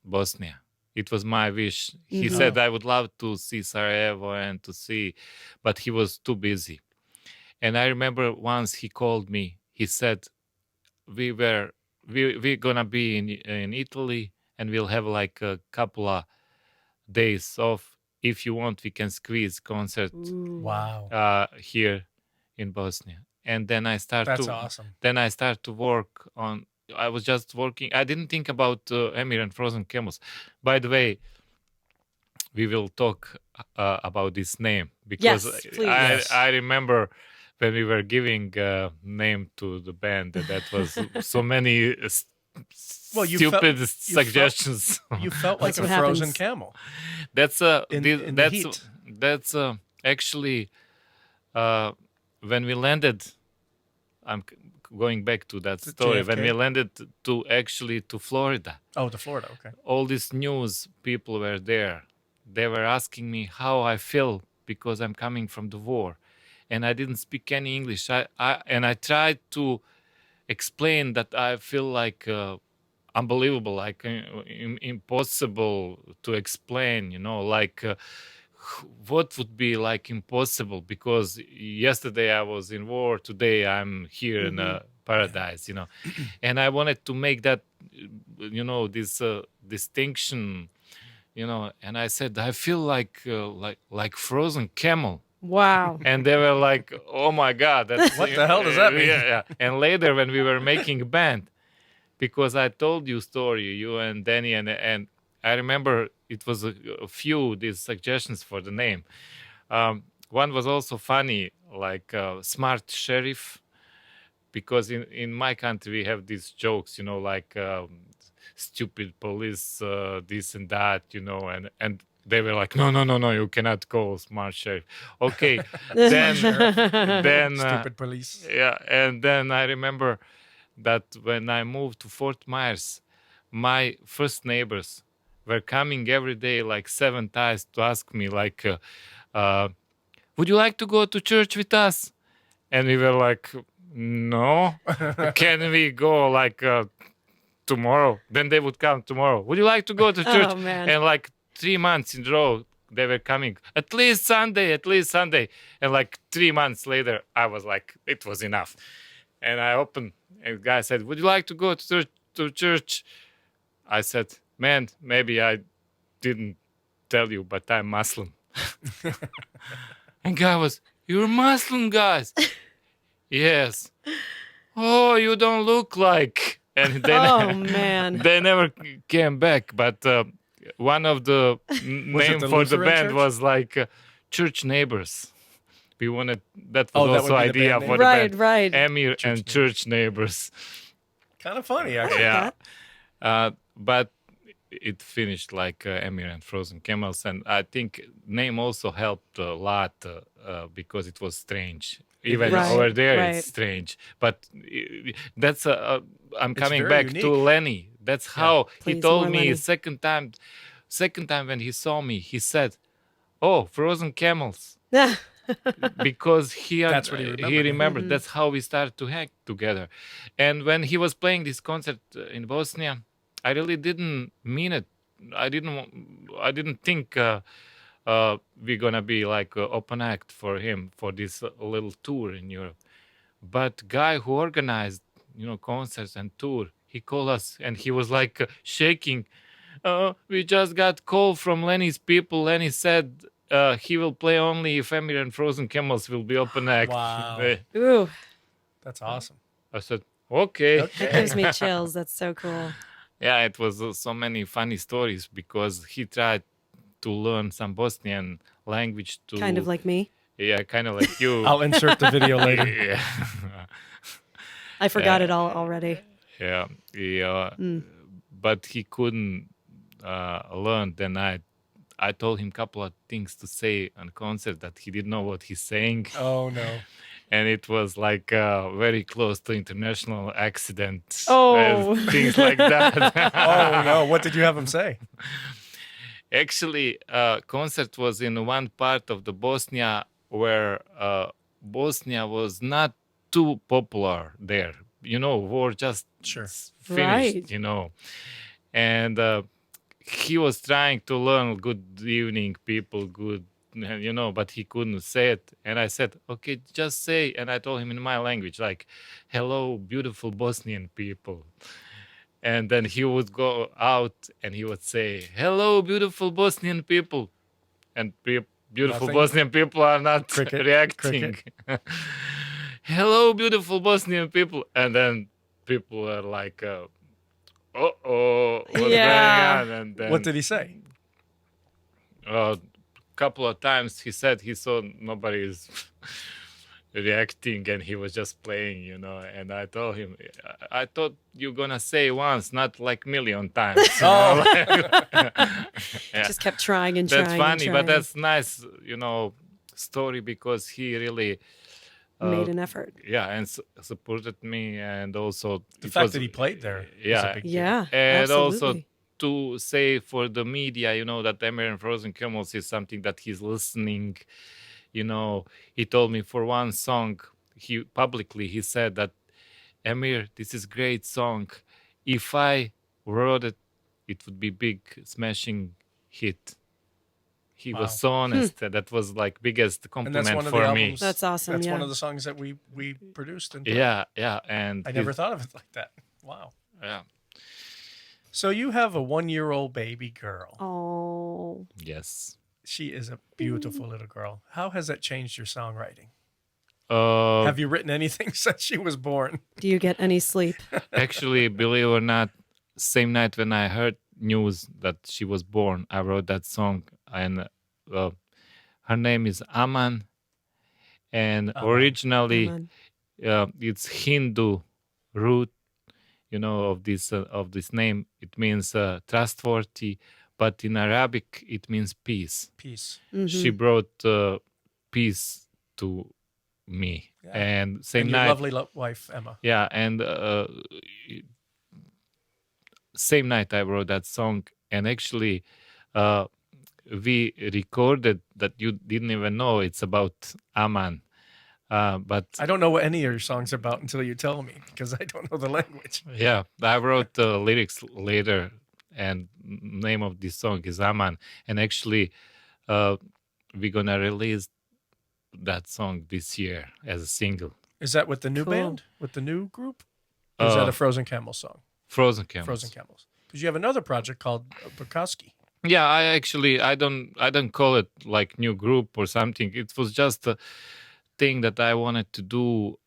Bosnia. It was my wish. He said I would love to see Sarajevo and to see, but he was too busy. And I remember once he called me. He said, we're gonna be in Italy, and we'll have like a couple of days off. If you want, we can squeeze concert Wow. here in Bosnia. And then I That's awesome. Then I start to work on. I was just working. I didn't think about Emir and Frozen Camels. By the way, we will talk about this name, because Yes, please. I remember when we were giving name to the band, that was so many Well, you stupid felt- suggestions. You felt like That's a what frozen happens. camel. That's In the heat. that's actually when we landed. I'm going back to that To story. When JFK? we landed to Florida, Oh, to Florida. Okay. all these news people were there. They were asking me how I feel, because I'm coming from the war, and I didn't speak any English. I tried to explain that I feel like unbelievable, like impossible to explain. Like what would be like impossible, because yesterday I was in war, today I'm here in paradise. And I wanted to make that, this distinction. And I said I feel like frozen camel. Wow. And they were like, "Oh my God, that's What the hell does that mean?" Yeah. And later, when we were making a band, because I told you story, you and Danny, and I remember it was a few these suggestions for the name. One was also funny, like Smart Sheriff, because in my country we have these jokes, like stupid police, this and that, and they were like, no, you cannot call Smart Sheriff. Okay, then Stupid police. yeah, and then I remember that when I moved to Fort Myers, my first neighbors were coming every day, like 7 times, to ask me, like, would you like to go to church with us? And we were like, no. Can we go like tomorrow? Then they would come tomorrow. Would you like to go to church? Oh, man. And like 3 months in a row, they were coming at least Sunday. And like 3 months later, I was like, it was enough. And I opened, and the guy said, would you like to go to church? I said, man, maybe I didn't tell you, but I'm Muslim. And guy was, you're Muslim, guys? Yes. Oh, you don't look like. And then, man. they never came back. But one of the name for the band was like Church Neighbors. We wanted, that was also idea for the band. Right. Emir and Church Neighbors. Kind of funny, actually. Yeah. But it finished like Emir and Frozen Camels. And I think name also helped a lot because it was strange. Even over there, it's strange. But that's I'm coming back unique. to Lenny. That's how he Please, told more me Lenny. second time when he saw me, he said, "Oh, Frozen Camels," because That's what he remembered. remembered. That's how we started to hang together. And when he was playing this concert in Bosnia, I really didn't mean it. I didn't think we're gonna be like an open act for him for this little tour in Europe. But guy who organized, concerts and tour, he called us and he was like shaking. We just got call from Lenny's people. Lenny said he will play only if Emir and Frozen Camels will be open act. Wow. Ooh, That's awesome. I said, okay. that gives me chills. That's so cool. Yeah, it was so many funny stories because he tried to learn some Bosnian language to Kind of like me. Yeah, kind of like you. I'll insert the video later. Yeah. I forgot it all already. Yeah. But he couldn't learn. Then I told him a couple of things to say on concert that he didn't know what he's saying. Oh, no. And it was like very close to international accident. Oh. Things like that. Oh, no. What did you have him say? Actually, concert was in one part of the Bosnia where Bosnia was not too popular there. War just finished, Right. And he was trying to learn good evening, people, good, but he couldn't say it. And I said, okay, just say. And I told him in my language, like, hello, beautiful Bosnian people. And then he would go out and he would say, hello, beautiful Bosnian people. And beautiful Nothing. Bosnian people are not reacting. Hello, beautiful Bosnian people. And then people are like, uh-oh, what's going on? And then, What did he say? a couple of times he said he saw nobody is reacting and he was just playing, and I told him, I thought you're gonna say once, not like million times. Yeah. Just kept trying and That's trying. funny, and but trying. that's nice, story because he really Made an effort. and supported me, and also The fact that he played there. Yeah. Was a big deal. Yeah. and also absolutely. to say for the media, that Emir and Frozen Camels is something that he's listening. He told me for one song, he said that, Emir, this is great song. If I wrote it, it would be big smashing hit. He Wow. was so honest. That was like biggest And compliment that's one of the for me. albums. That's awesome. That's yeah. one of the songs that we produced. And Yeah, and I never thought of it like that. Wow. Yeah. So you have a 1-year-old baby girl. Oh. Yes. She is a beautiful little girl. How has that changed your songwriting? Uh, Have you written anything since she was born? Do you get any sleep? Actually, believe it or not, same night when I heard news that she was born, I wrote that song. And her name is Aman. And originally, Aman. it's Hindu root, of this name. It means trustworthy, but in Arabic it means peace. Peace. She brought peace to me, Yeah. and same And your night, lovely wife, Emma. yeah, and same night I wrote that song, and actually, we recorded that. You didn't even know it's about Aman. But I don't know what any of your songs are about until you tell me, because I don't know the language. yeah, I wrote the lyrics later, and name of this song is Aman. And actually, we're gonna release that song this year as a single. Is that with the new Cool. band? With the new group? Or is that a Frozen Camels song? Frozen Camels. Frozen Camels. Because you have another project called Bukowski. Yeah, I don't call it like new group or something. It was just a thing that I wanted to do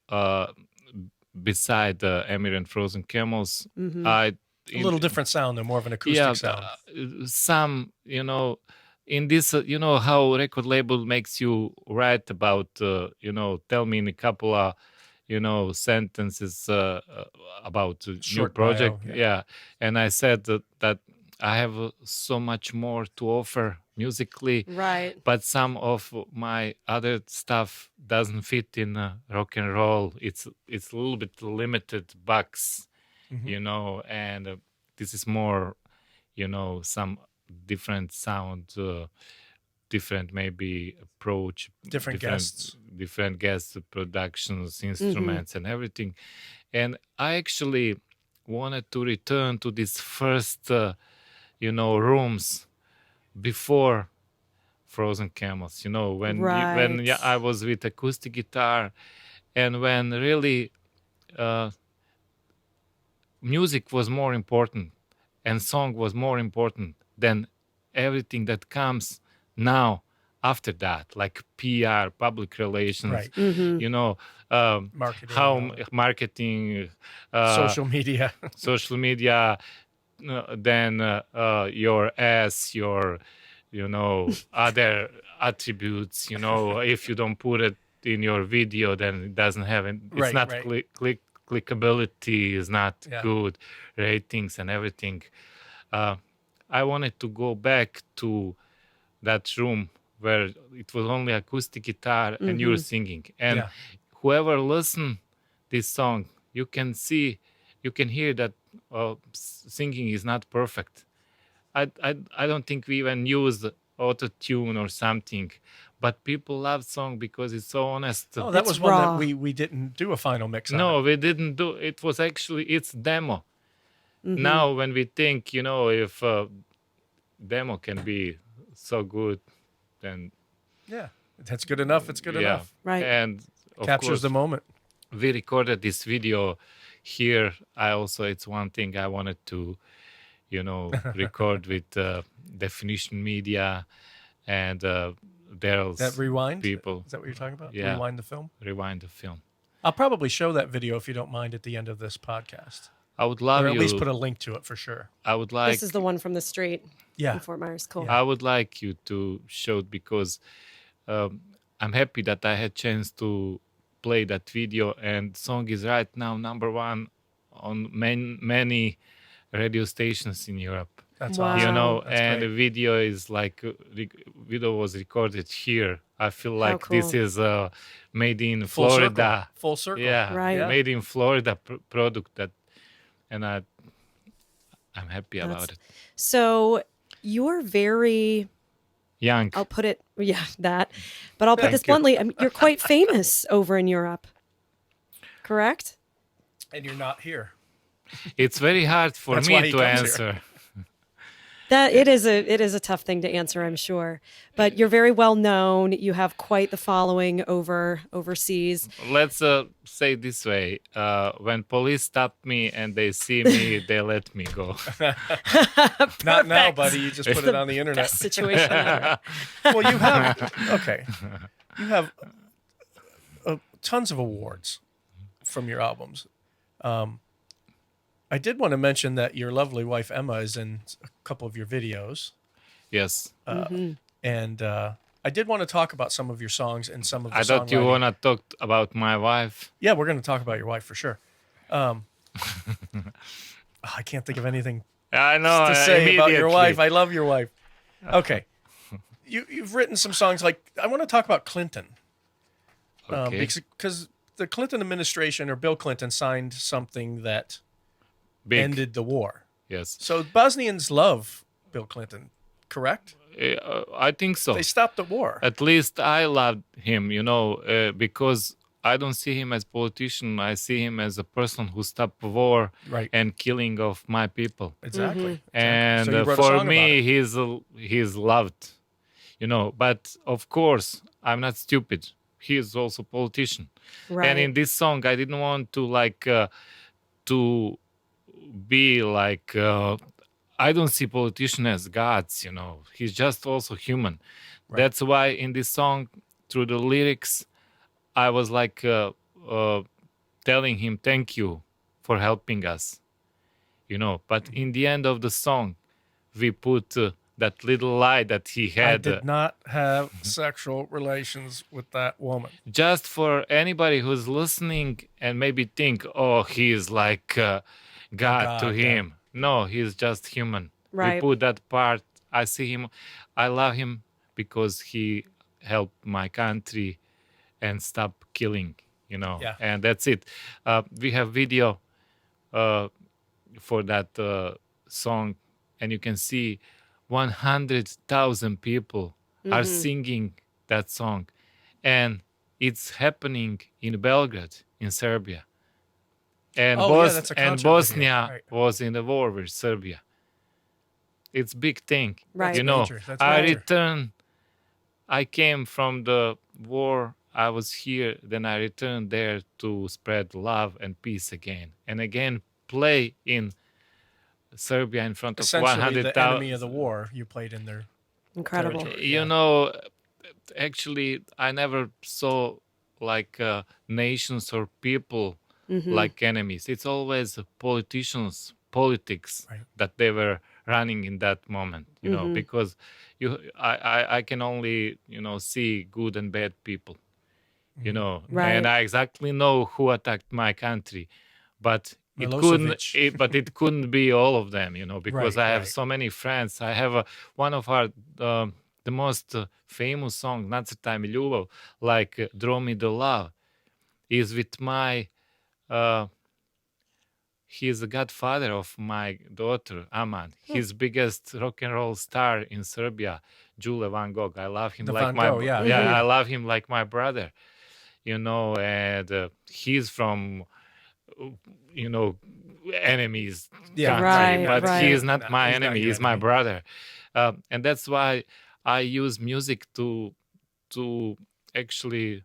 beside Emir and Frozen Camels. A little different sound. They're more of an acoustic sound. Some, in this, how record label makes you write about, tell me in a couple of, sentences about a new Short project. bio, Yeah. And I said that I have so much more to offer musically, Right. but some of my other stuff doesn't fit in rock and roll. It's a little bit limited box, and this is more, some different sound, different maybe approach, Different guests. different guests, productions, instruments, and everything. And I actually wanted to return to this first, rooms before Frozen Camels. When Right. I was with acoustic guitar, and when really music was more important and song was more important than everything that comes now after that, like PR, public relations, Right. Marketing. how marketing, social media. social media, then your ass, your other attributes. If you don't put it in your video, then it doesn't have it. It's Right, not right. clickability is not Yeah. good, ratings and everything. I wanted to go back to that room where it was only acoustic guitar and you're singing, and Yeah. whoever listen this song, you can hear that singing is not perfect. I don't think we even use auto tune or something, but people love song because it's so honest. Oh, that It's was one raw. that we didn't do a final mix on. No, we didn't do it. Was actually it's demo. Now when we think, if demo can be so good, then Yeah. That's good enough. It's good enough. Right. And of Captures course, the moment. we recorded this video here. It's one thing I wanted to, record with Definition Media and Darrell's That rewind? people. Is that what you're talking about? Yeah. Rewind the film? Rewind the film. I'll probably show that video if you don't mind at the end of this podcast. I would love Or at you. least put a link to it for sure. I would like. This is the one from the street Yeah. in Fort Myers. Cool. I would like you to show it because I'm happy that I had chance to play that video, and song is right now #1 on many radio stations in Europe. That's Wow. awesome. That's And great. the video is like video was recorded here. I feel like this cool. is made in Full Florida. circle. Full circle. Yeah, Right. made in Florida product and I'm happy about That's- it. So you're very, Young. I'll put it, that, but I'll put this Thank you. bluntly. I mean, you're quite famous over in Europe, correct? And you're not here. It's very hard for That's why me he to comes here. answer. That it is a tough thing to answer, I'm sure. But you're very well known. You have quite the following overseas. Let's say this way: when police stop me and they see me, they let me go. Not now, buddy. You just put it on the internet. Best situation ever. Well, you have okay. You have tons of awards from your albums. I did want to mention that your lovely wife Emma is in a couple of your videos, Yes, and I did want to talk about some of your songs and some of the I thought you songwriting. wanna talk about my wife. Yeah, we're going to talk about your wife for sure. I can't think of anything I know. to say about your immediately. wife. I love your wife. Okay. You've written some songs like, I want to talk about Clinton. Okay. Because the Clinton administration or Bill Clinton signed something that Big. ended the war. Yes, So Bosnians love Bill Clinton, correct? I think so. They stopped the war. At least I loved him, because I don't see him as politician. I see him as a person who stopped war Right. and killing of my people. Exactly. And So you wrote a for song about me, it. he's loved. But of course, I'm not stupid. He is also politician. Right. And in this song, I didn't want to to be I don't see politician as gods, He's just also human. Right. That's why in this song, through the lyrics, I was telling him thank you for helping us, But in the end of the song, we put that little lie that he had. I did not have sexual relations with that woman. Just for anybody who's listening and maybe think, oh, he is like God to him. No, he's just human. Right. We put that part. I see him. I love him because he helped my country and stop killing, Yeah. And that's it. We have video for that song, and you can see 100,000 people are singing that song, and it's happening in Belgrade, in Serbia. And, that's a and concert Bosnia video. Right. was in the war with Serbia. It's big thing, Right. Major. That's I major. returned. I came from the war. I was here. Then I returned there to spread love and peace again, and again play in Serbia in front of Essentially, the 100,000. enemy of the war. You played in their Incredible. territory. Actually, I never saw nations or people like enemies. It's always politicians, politics Right. that they were running in that moment, because I can only, see good and bad people, Right. and I exactly know who attacked my country, but Milosevic. it couldn't be all of them, because Right, I have right. so many friends. I have one of our the most famous song, Nacrtaj mi ljubav, Draw Me the Love, is with my he's the godfather of my daughter, Aman. His biggest rock and roll star in Serbia, Jule Van Gogh. I love him The like Van my Gogh, yeah. I love him like my brother, and he's from enemies Yeah. country, Right, but right. he is not No, my he's not enemy. your He's my enemy. brother, and that's why I use music to actually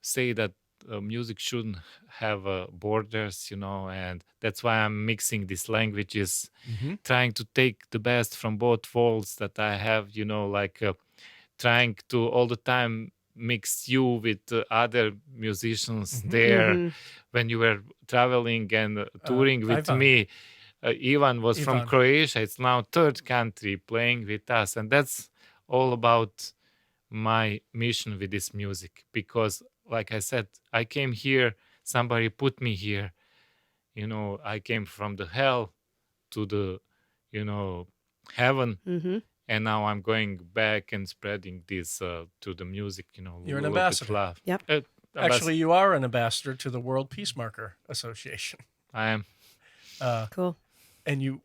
say that music shouldn't have borders, and that's why I'm mixing these languages, trying to take the best from both worlds that I have, trying to all the time mix you with other musicians there. When you were traveling and touring with Ivan. me, Ivan was from Ivan. Croatia. It's now third country playing with us, and that's all about my mission with this music, because like I said, I came here, somebody put me here, I came from the hell to the heaven, and now I'm going back and spreading this to the music, You're an little bit ambassador. love. Yep. Actually, you are an ambassador to the World Peace Marker Association. I am. Cool. And you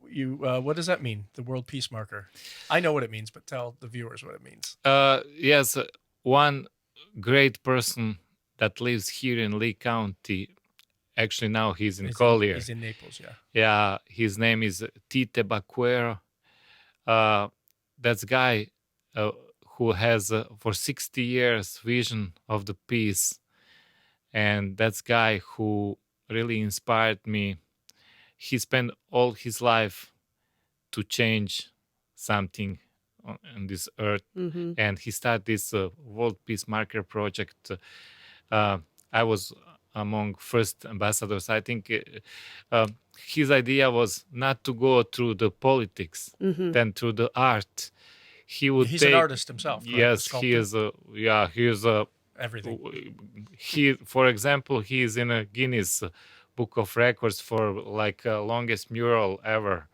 what does that mean? The World Peace Marker. I know what it means, but tell the viewers what it means. Yes, one great person that lives here in Lee County. Actually, now he's in Collier. He's in Naples, yeah. Yeah, his name is Tite Baquero. That's guy who has for 60 years vision of the peace, and that's guy who really inspired me. He spent all his life to change something on this earth, and he started this World Peace Marker project. I was among first ambassadors. I think his idea was not to go through the politics, then through the art. He's an artist himself. Right? Yes, A he is. He is a. everything. He, for example, he is in a Guinness Book of Records for longest mural ever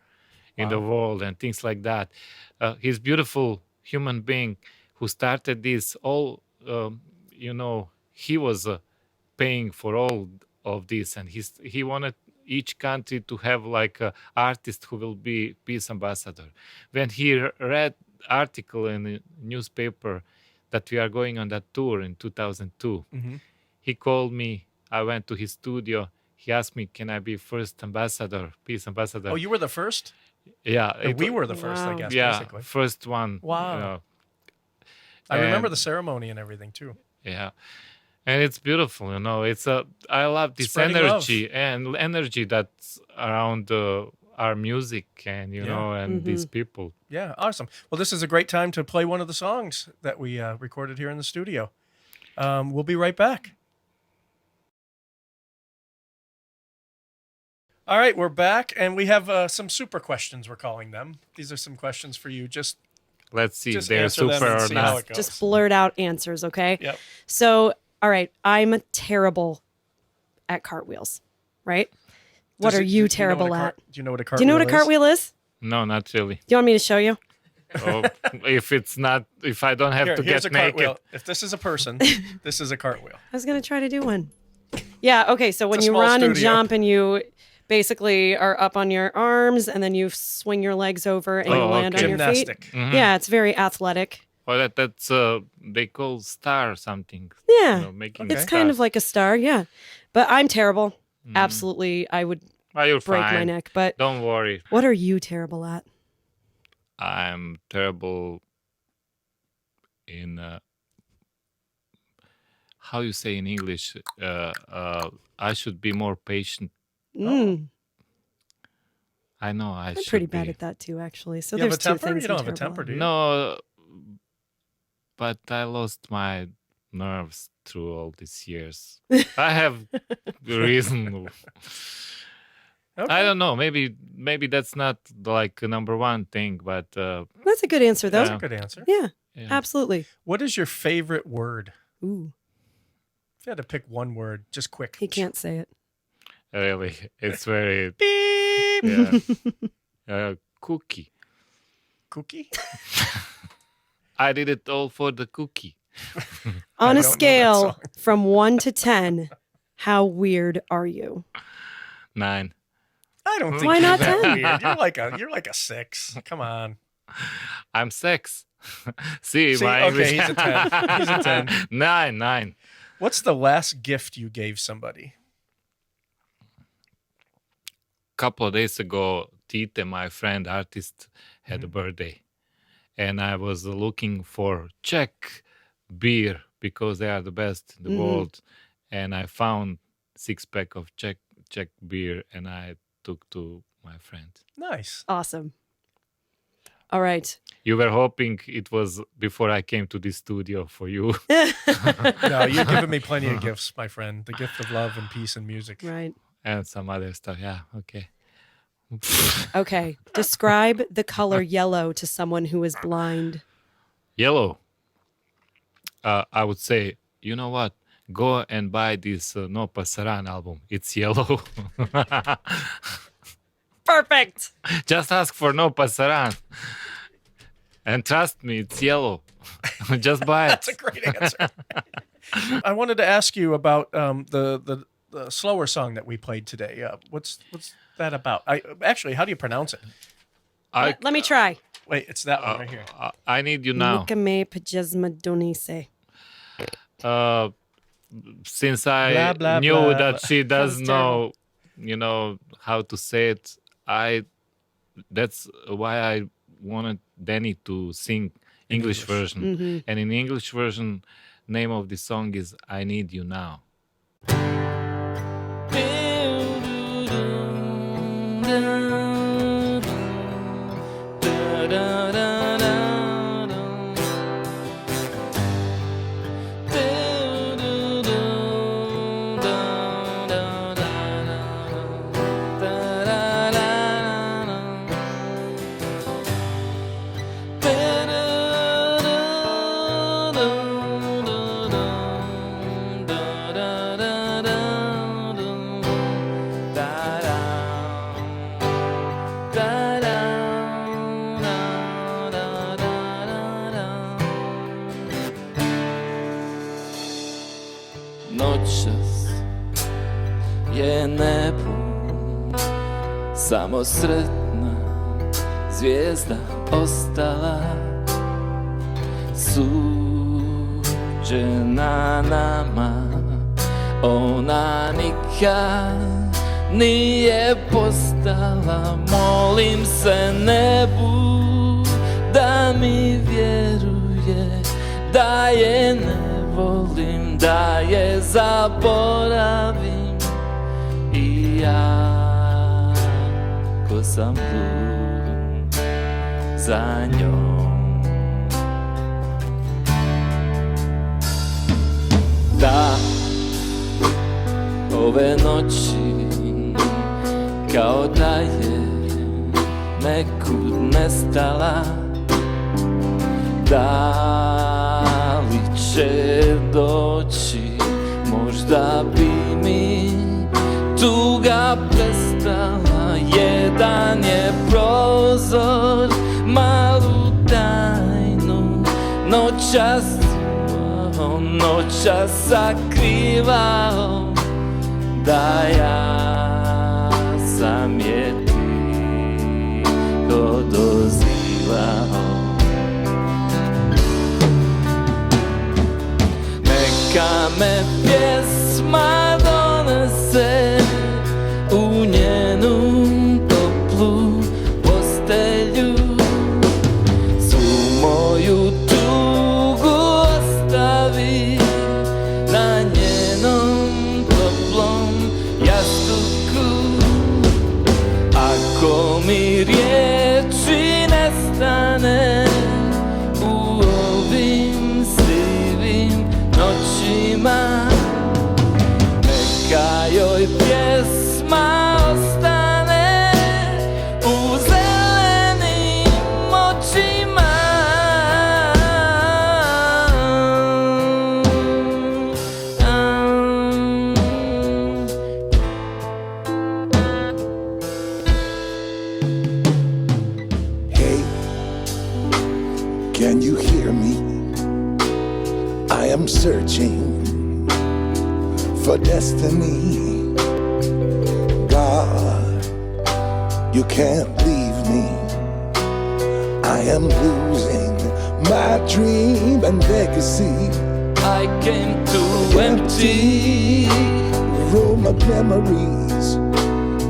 in the world and things like that. He's beautiful human being who started this all. He was paying for all of this, and he wanted each country to have an artist who will be peace ambassador. When he read article in the newspaper that we are going on that tour in 2002, he called me. I went to his studio. He asked me, "Can I be first ambassador, peace ambassador?" Oh, you were the first? Yeah, We were the first, I guess, yeah, basically. first one. Wow. I remember the ceremony and everything too. Yeah. And it's beautiful, I love this Spreading energy and energy that's around our music and, and these people. Yeah, awesome. Well, this is a great time to play one of the songs that we recorded here in the studio. We'll be right back. All right, we're back, and we have some super questions, we're calling them. These are some questions for you. Let's see if just they're answer them super and or see how not. it goes. Just blurt out answers, okay? Yep. So, all right, I'm terrible at cartwheels, right? What are you terrible at? Do you know what a cartwheel is? Do you know what a cartwheel is? No, not really. Do you want me to show you? Oh, if I don't have to Here's get a cartwheel. naked. If this is a person, this is a cartwheel. I was going to try to do one. Yeah, okay, so when It's a you small run and studio. jump and you basically are up on your arms and then you swing your legs over and you Oh, land okay. on your feet. Gymnastic. Yeah, it's very athletic. Well, that's they call star something. Yeah, Making it's kind of stars. like a star, yeah. But I'm terrible. Absolutely, I would Well, you're break fine. my neck. But Don't worry. what are you terrible at? I'm terrible in how you say in English. I should be more patient. I know I I'm should pretty be. bad at that too, actually. So You have there's a two temper? things You don't I'm have a terrible temper, at. do you? No, but I lost my nerves through all these years. I have reason. Okay. I don't know. Maybe that's not like a number one thing, but That's a good answer, though. That's a good answer. Yeah, yeah. absolutely. What is your favorite word? Ooh, If you had to pick one word, just quick. he can't say it. Really, it's very Beep. yeah. Cookie. Cookie? I did it all for the cookie. On don't know a that scale song. from 1 to 10, how weird are you? 9. I don't think Why you're not that 10? weird. You're like a 6. Come on. I'm 6. See, See? my Okay, English. he's a 10. He's a 10. 9. What's the last gift you gave somebody? Couple of days ago, Tite, my friend artist, had Mm-hmm. a birthday, and I was looking for Czech beer because they are the best in the Mm-hmm. world, and I found 6-pack of Czech beer, and I took to my friend. Nice. Awesome. All right. You were hoping it was before I came to this studio for you. No, you've given me plenty of gifts, my friend. The gift of love and peace and music. Right. And some other stuff. Yeah, okay. Okay. Describe the color yellow to someone who is blind. Yellow. I would say, you know what? Go and buy this No Pasaran album. It's yellow. Perfect. Just ask for No Pasaran. And trust me, it's yellow. Just buy it. That's a great answer. I wanted to ask you about the slower song that we played today. What's that about? Actually, how do you pronounce it? Let me try. Wait, it's that one right here. I need you now. Nikame pajazma donise. Since I Blah, blah, knew blah, that blah. she does was know, how to say it, that's why I wanted Danny to sing English version. Mm-hmm. And in English version, name of the song is I Need You Now. Noćas je nebo samo sretna zvijezda ostala suđena nama, ona nikad nije postala. Molim se nebu da mi vjeruje, da je ne volim, da je zaboravim. I ja ko sam lud za njom. Da, ove noći kao da je nekud nestala. Da li će doći, možda bi mi tuga prestala. Jedan je prozor, malu tajnu noćas sakrivao. Da ja sam je tiho dozivao. Neka me pjesma donese u njenu toplu postelju. Svu moju tugu ostavi na njenom toplom jastuku. Ako mi riječi nestane u ovim sivim noćima, neka joj pjesma ostane u zelenim očima. Hey, can you hear me? I am searching for destiny. God, you can't leave me. I am losing my dream and legacy. I came to empty Room of memories.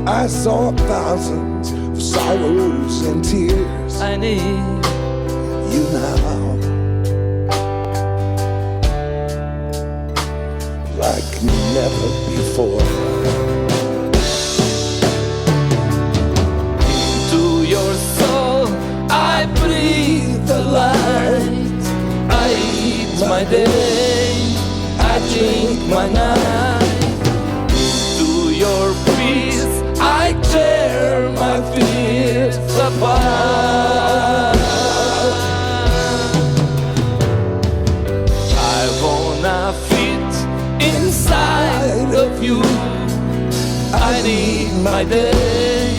I saw thousands of sorrows and tears. I need You now, like never before. into your soul. I breathe the light. I eat my day. I drink my night. Into your peace I tear my fears apart. I wanna fit inside of you. I need my day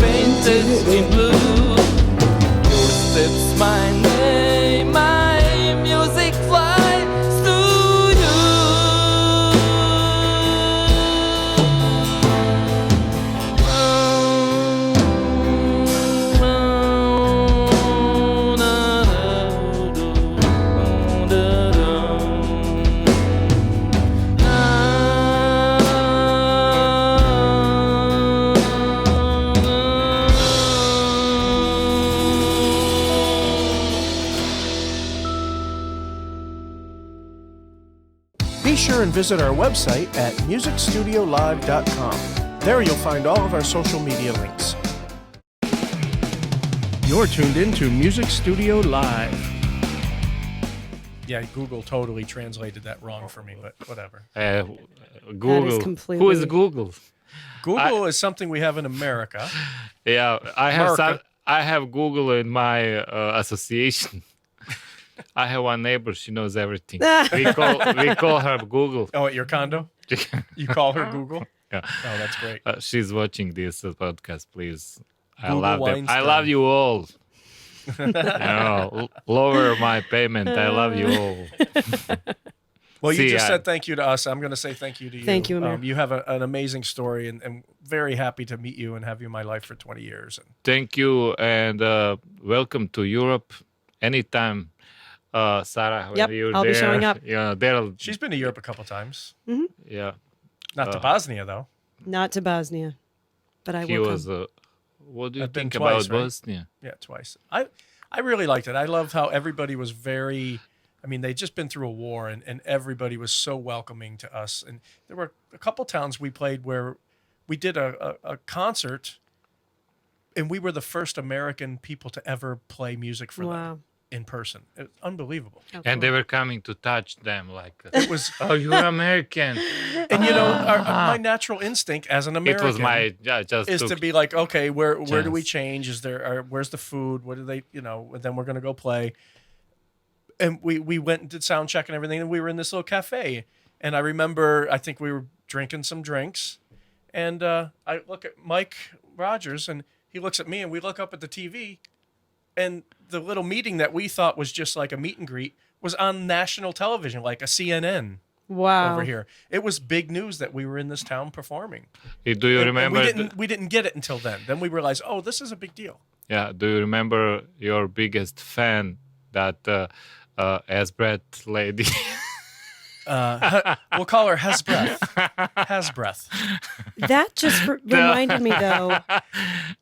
painted in blue. Your steps my name, my music flies to you. Be sure and visit our website at musicstudiolive.com. There you'll find all of our social media links. You're tuned in to Music Studio Live. Yeah, Google totally translated that wrong for me, but whatever. Google. completely- Who is Google? Google is something we have in America. Yeah, I have America. I have Google in my association. I have one neighbor. She knows everything. we call her Google. Oh, at your condo? You call her Google? Yeah. Oh, that's great. She's watching this podcast. Please, I Google love them. I Weinstein. love you all. Lower my payment. I love you all. Well, you See, just said thank you to us. I'm going to say thank you to you. Thank you, Emir. You have an amazing story, and very happy to meet you and have you in my life for 20 years. And Thank you and welcome to Europe anytime. Sarah, when Yep, you're I'll be there, showing up. Yeah, Darrell. she's been to Europe a couple times. Yeah, Not to Bosnia, though. Not to Bosnia, but I he will was. come. What do you I've been think twice, about right? Bosnia? Yeah, twice. I really liked it. I loved how everybody was very I mean, they'd just been through a war, and everybody was so welcoming to us. And there were a couple towns we played where we did a concert, and we were the first American people to ever play music for them in person. It was unbelievable. Oh, And cool. they were coming to touch them like, It was, oh, you're American. and my natural instinct as an American It was my, just is took to be like, okay, where do we chance. change? Where's the food? What do they, and then we're going to go play. And we went and did sound check and everything, and we were in this little cafe. And I remember, I think we were drinking some drinks, and I look at Mike Rogers, and he looks at me, and we look up at the TV, and the little meeting that we thought was just like a meet and greet was on national television, like a CNN over here. It was big news that we were in this town performing. Do you remember? And we didn't get it until then. Then we realized, oh, this is a big deal. Yeah. Do you remember your biggest fan, that Asbret lady? We'll call her Hasbreath. That just reminded me, though.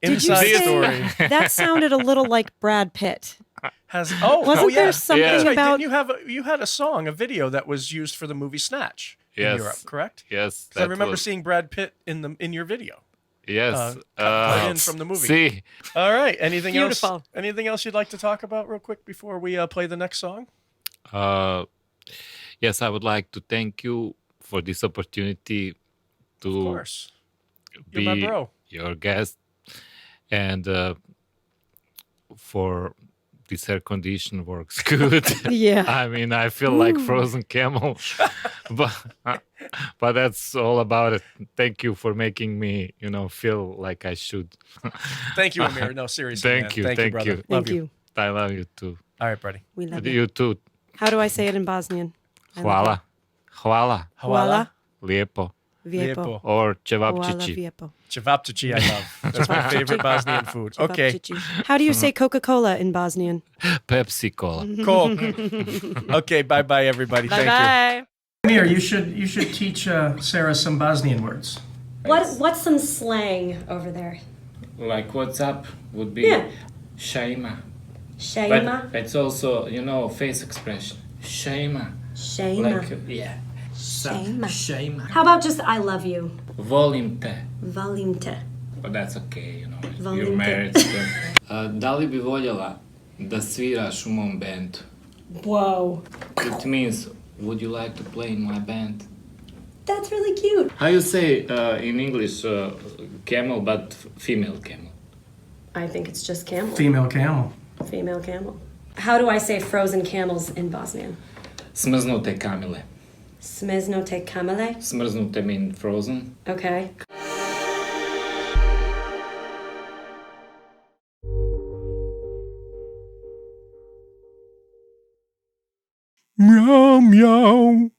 Inside you say story. that sounded a little like Brad Pitt? Wasn't there something That's right. about? Didn't you had a video that was used for the movie Snatch in Europe, correct? Yes. I remember seeing Brad Pitt in your video. Yes. Cut in from the movie. See. All right. Anything Beautiful. else? Anything else you'd like to talk about real quick before we play the next song? Yes, I would like to thank you for this opportunity Of to course. You're my be bro. your guest, and for this air condition works good. Yeah. I mean, I feel like frozen camel, but that's all about it. Thank you for making me, feel like I should. Thank you, Emir. No, seriously. Thank man. you, Thank thank brother. you. Love Thank you. I love you too. All right, buddy. We love you. You too. How do I say it in Bosnian? I love Hvala. Hvala. you. Hvala. Lijepo. Lijepo. Or Hvala cevapčići. lijepo. Cevapčići I love. That's my favorite Bosnian food. Okay. Cevapčići. How do you say Coca-Cola in Bosnian? Pepsi Cola. Cool. Okay, bye-bye, everybody. Thank you. Bye. Emir, you should teach Sarah some Bosnian words. What's some slang over there? Like what's up would be Yeah. shaima. Shaima. But it's also, face expression. Shaima. Shaima. Like, yeah. Shaima. Shaima. How about just I love you? Volim te. Volim te. But that's okay, Volim You're te. married. Da li bi voljela da sviraš u mom bandu? Whoa. It means, would you like to play in my band? That's really cute. How you say in English camel, but female camel? I think it's just camel. Female camel. Female camel. How do I say frozen camels in Bosnian? Smrznute kamile. Smrznuté kamele. Smrznute mean frozen. Okay. Meow meow.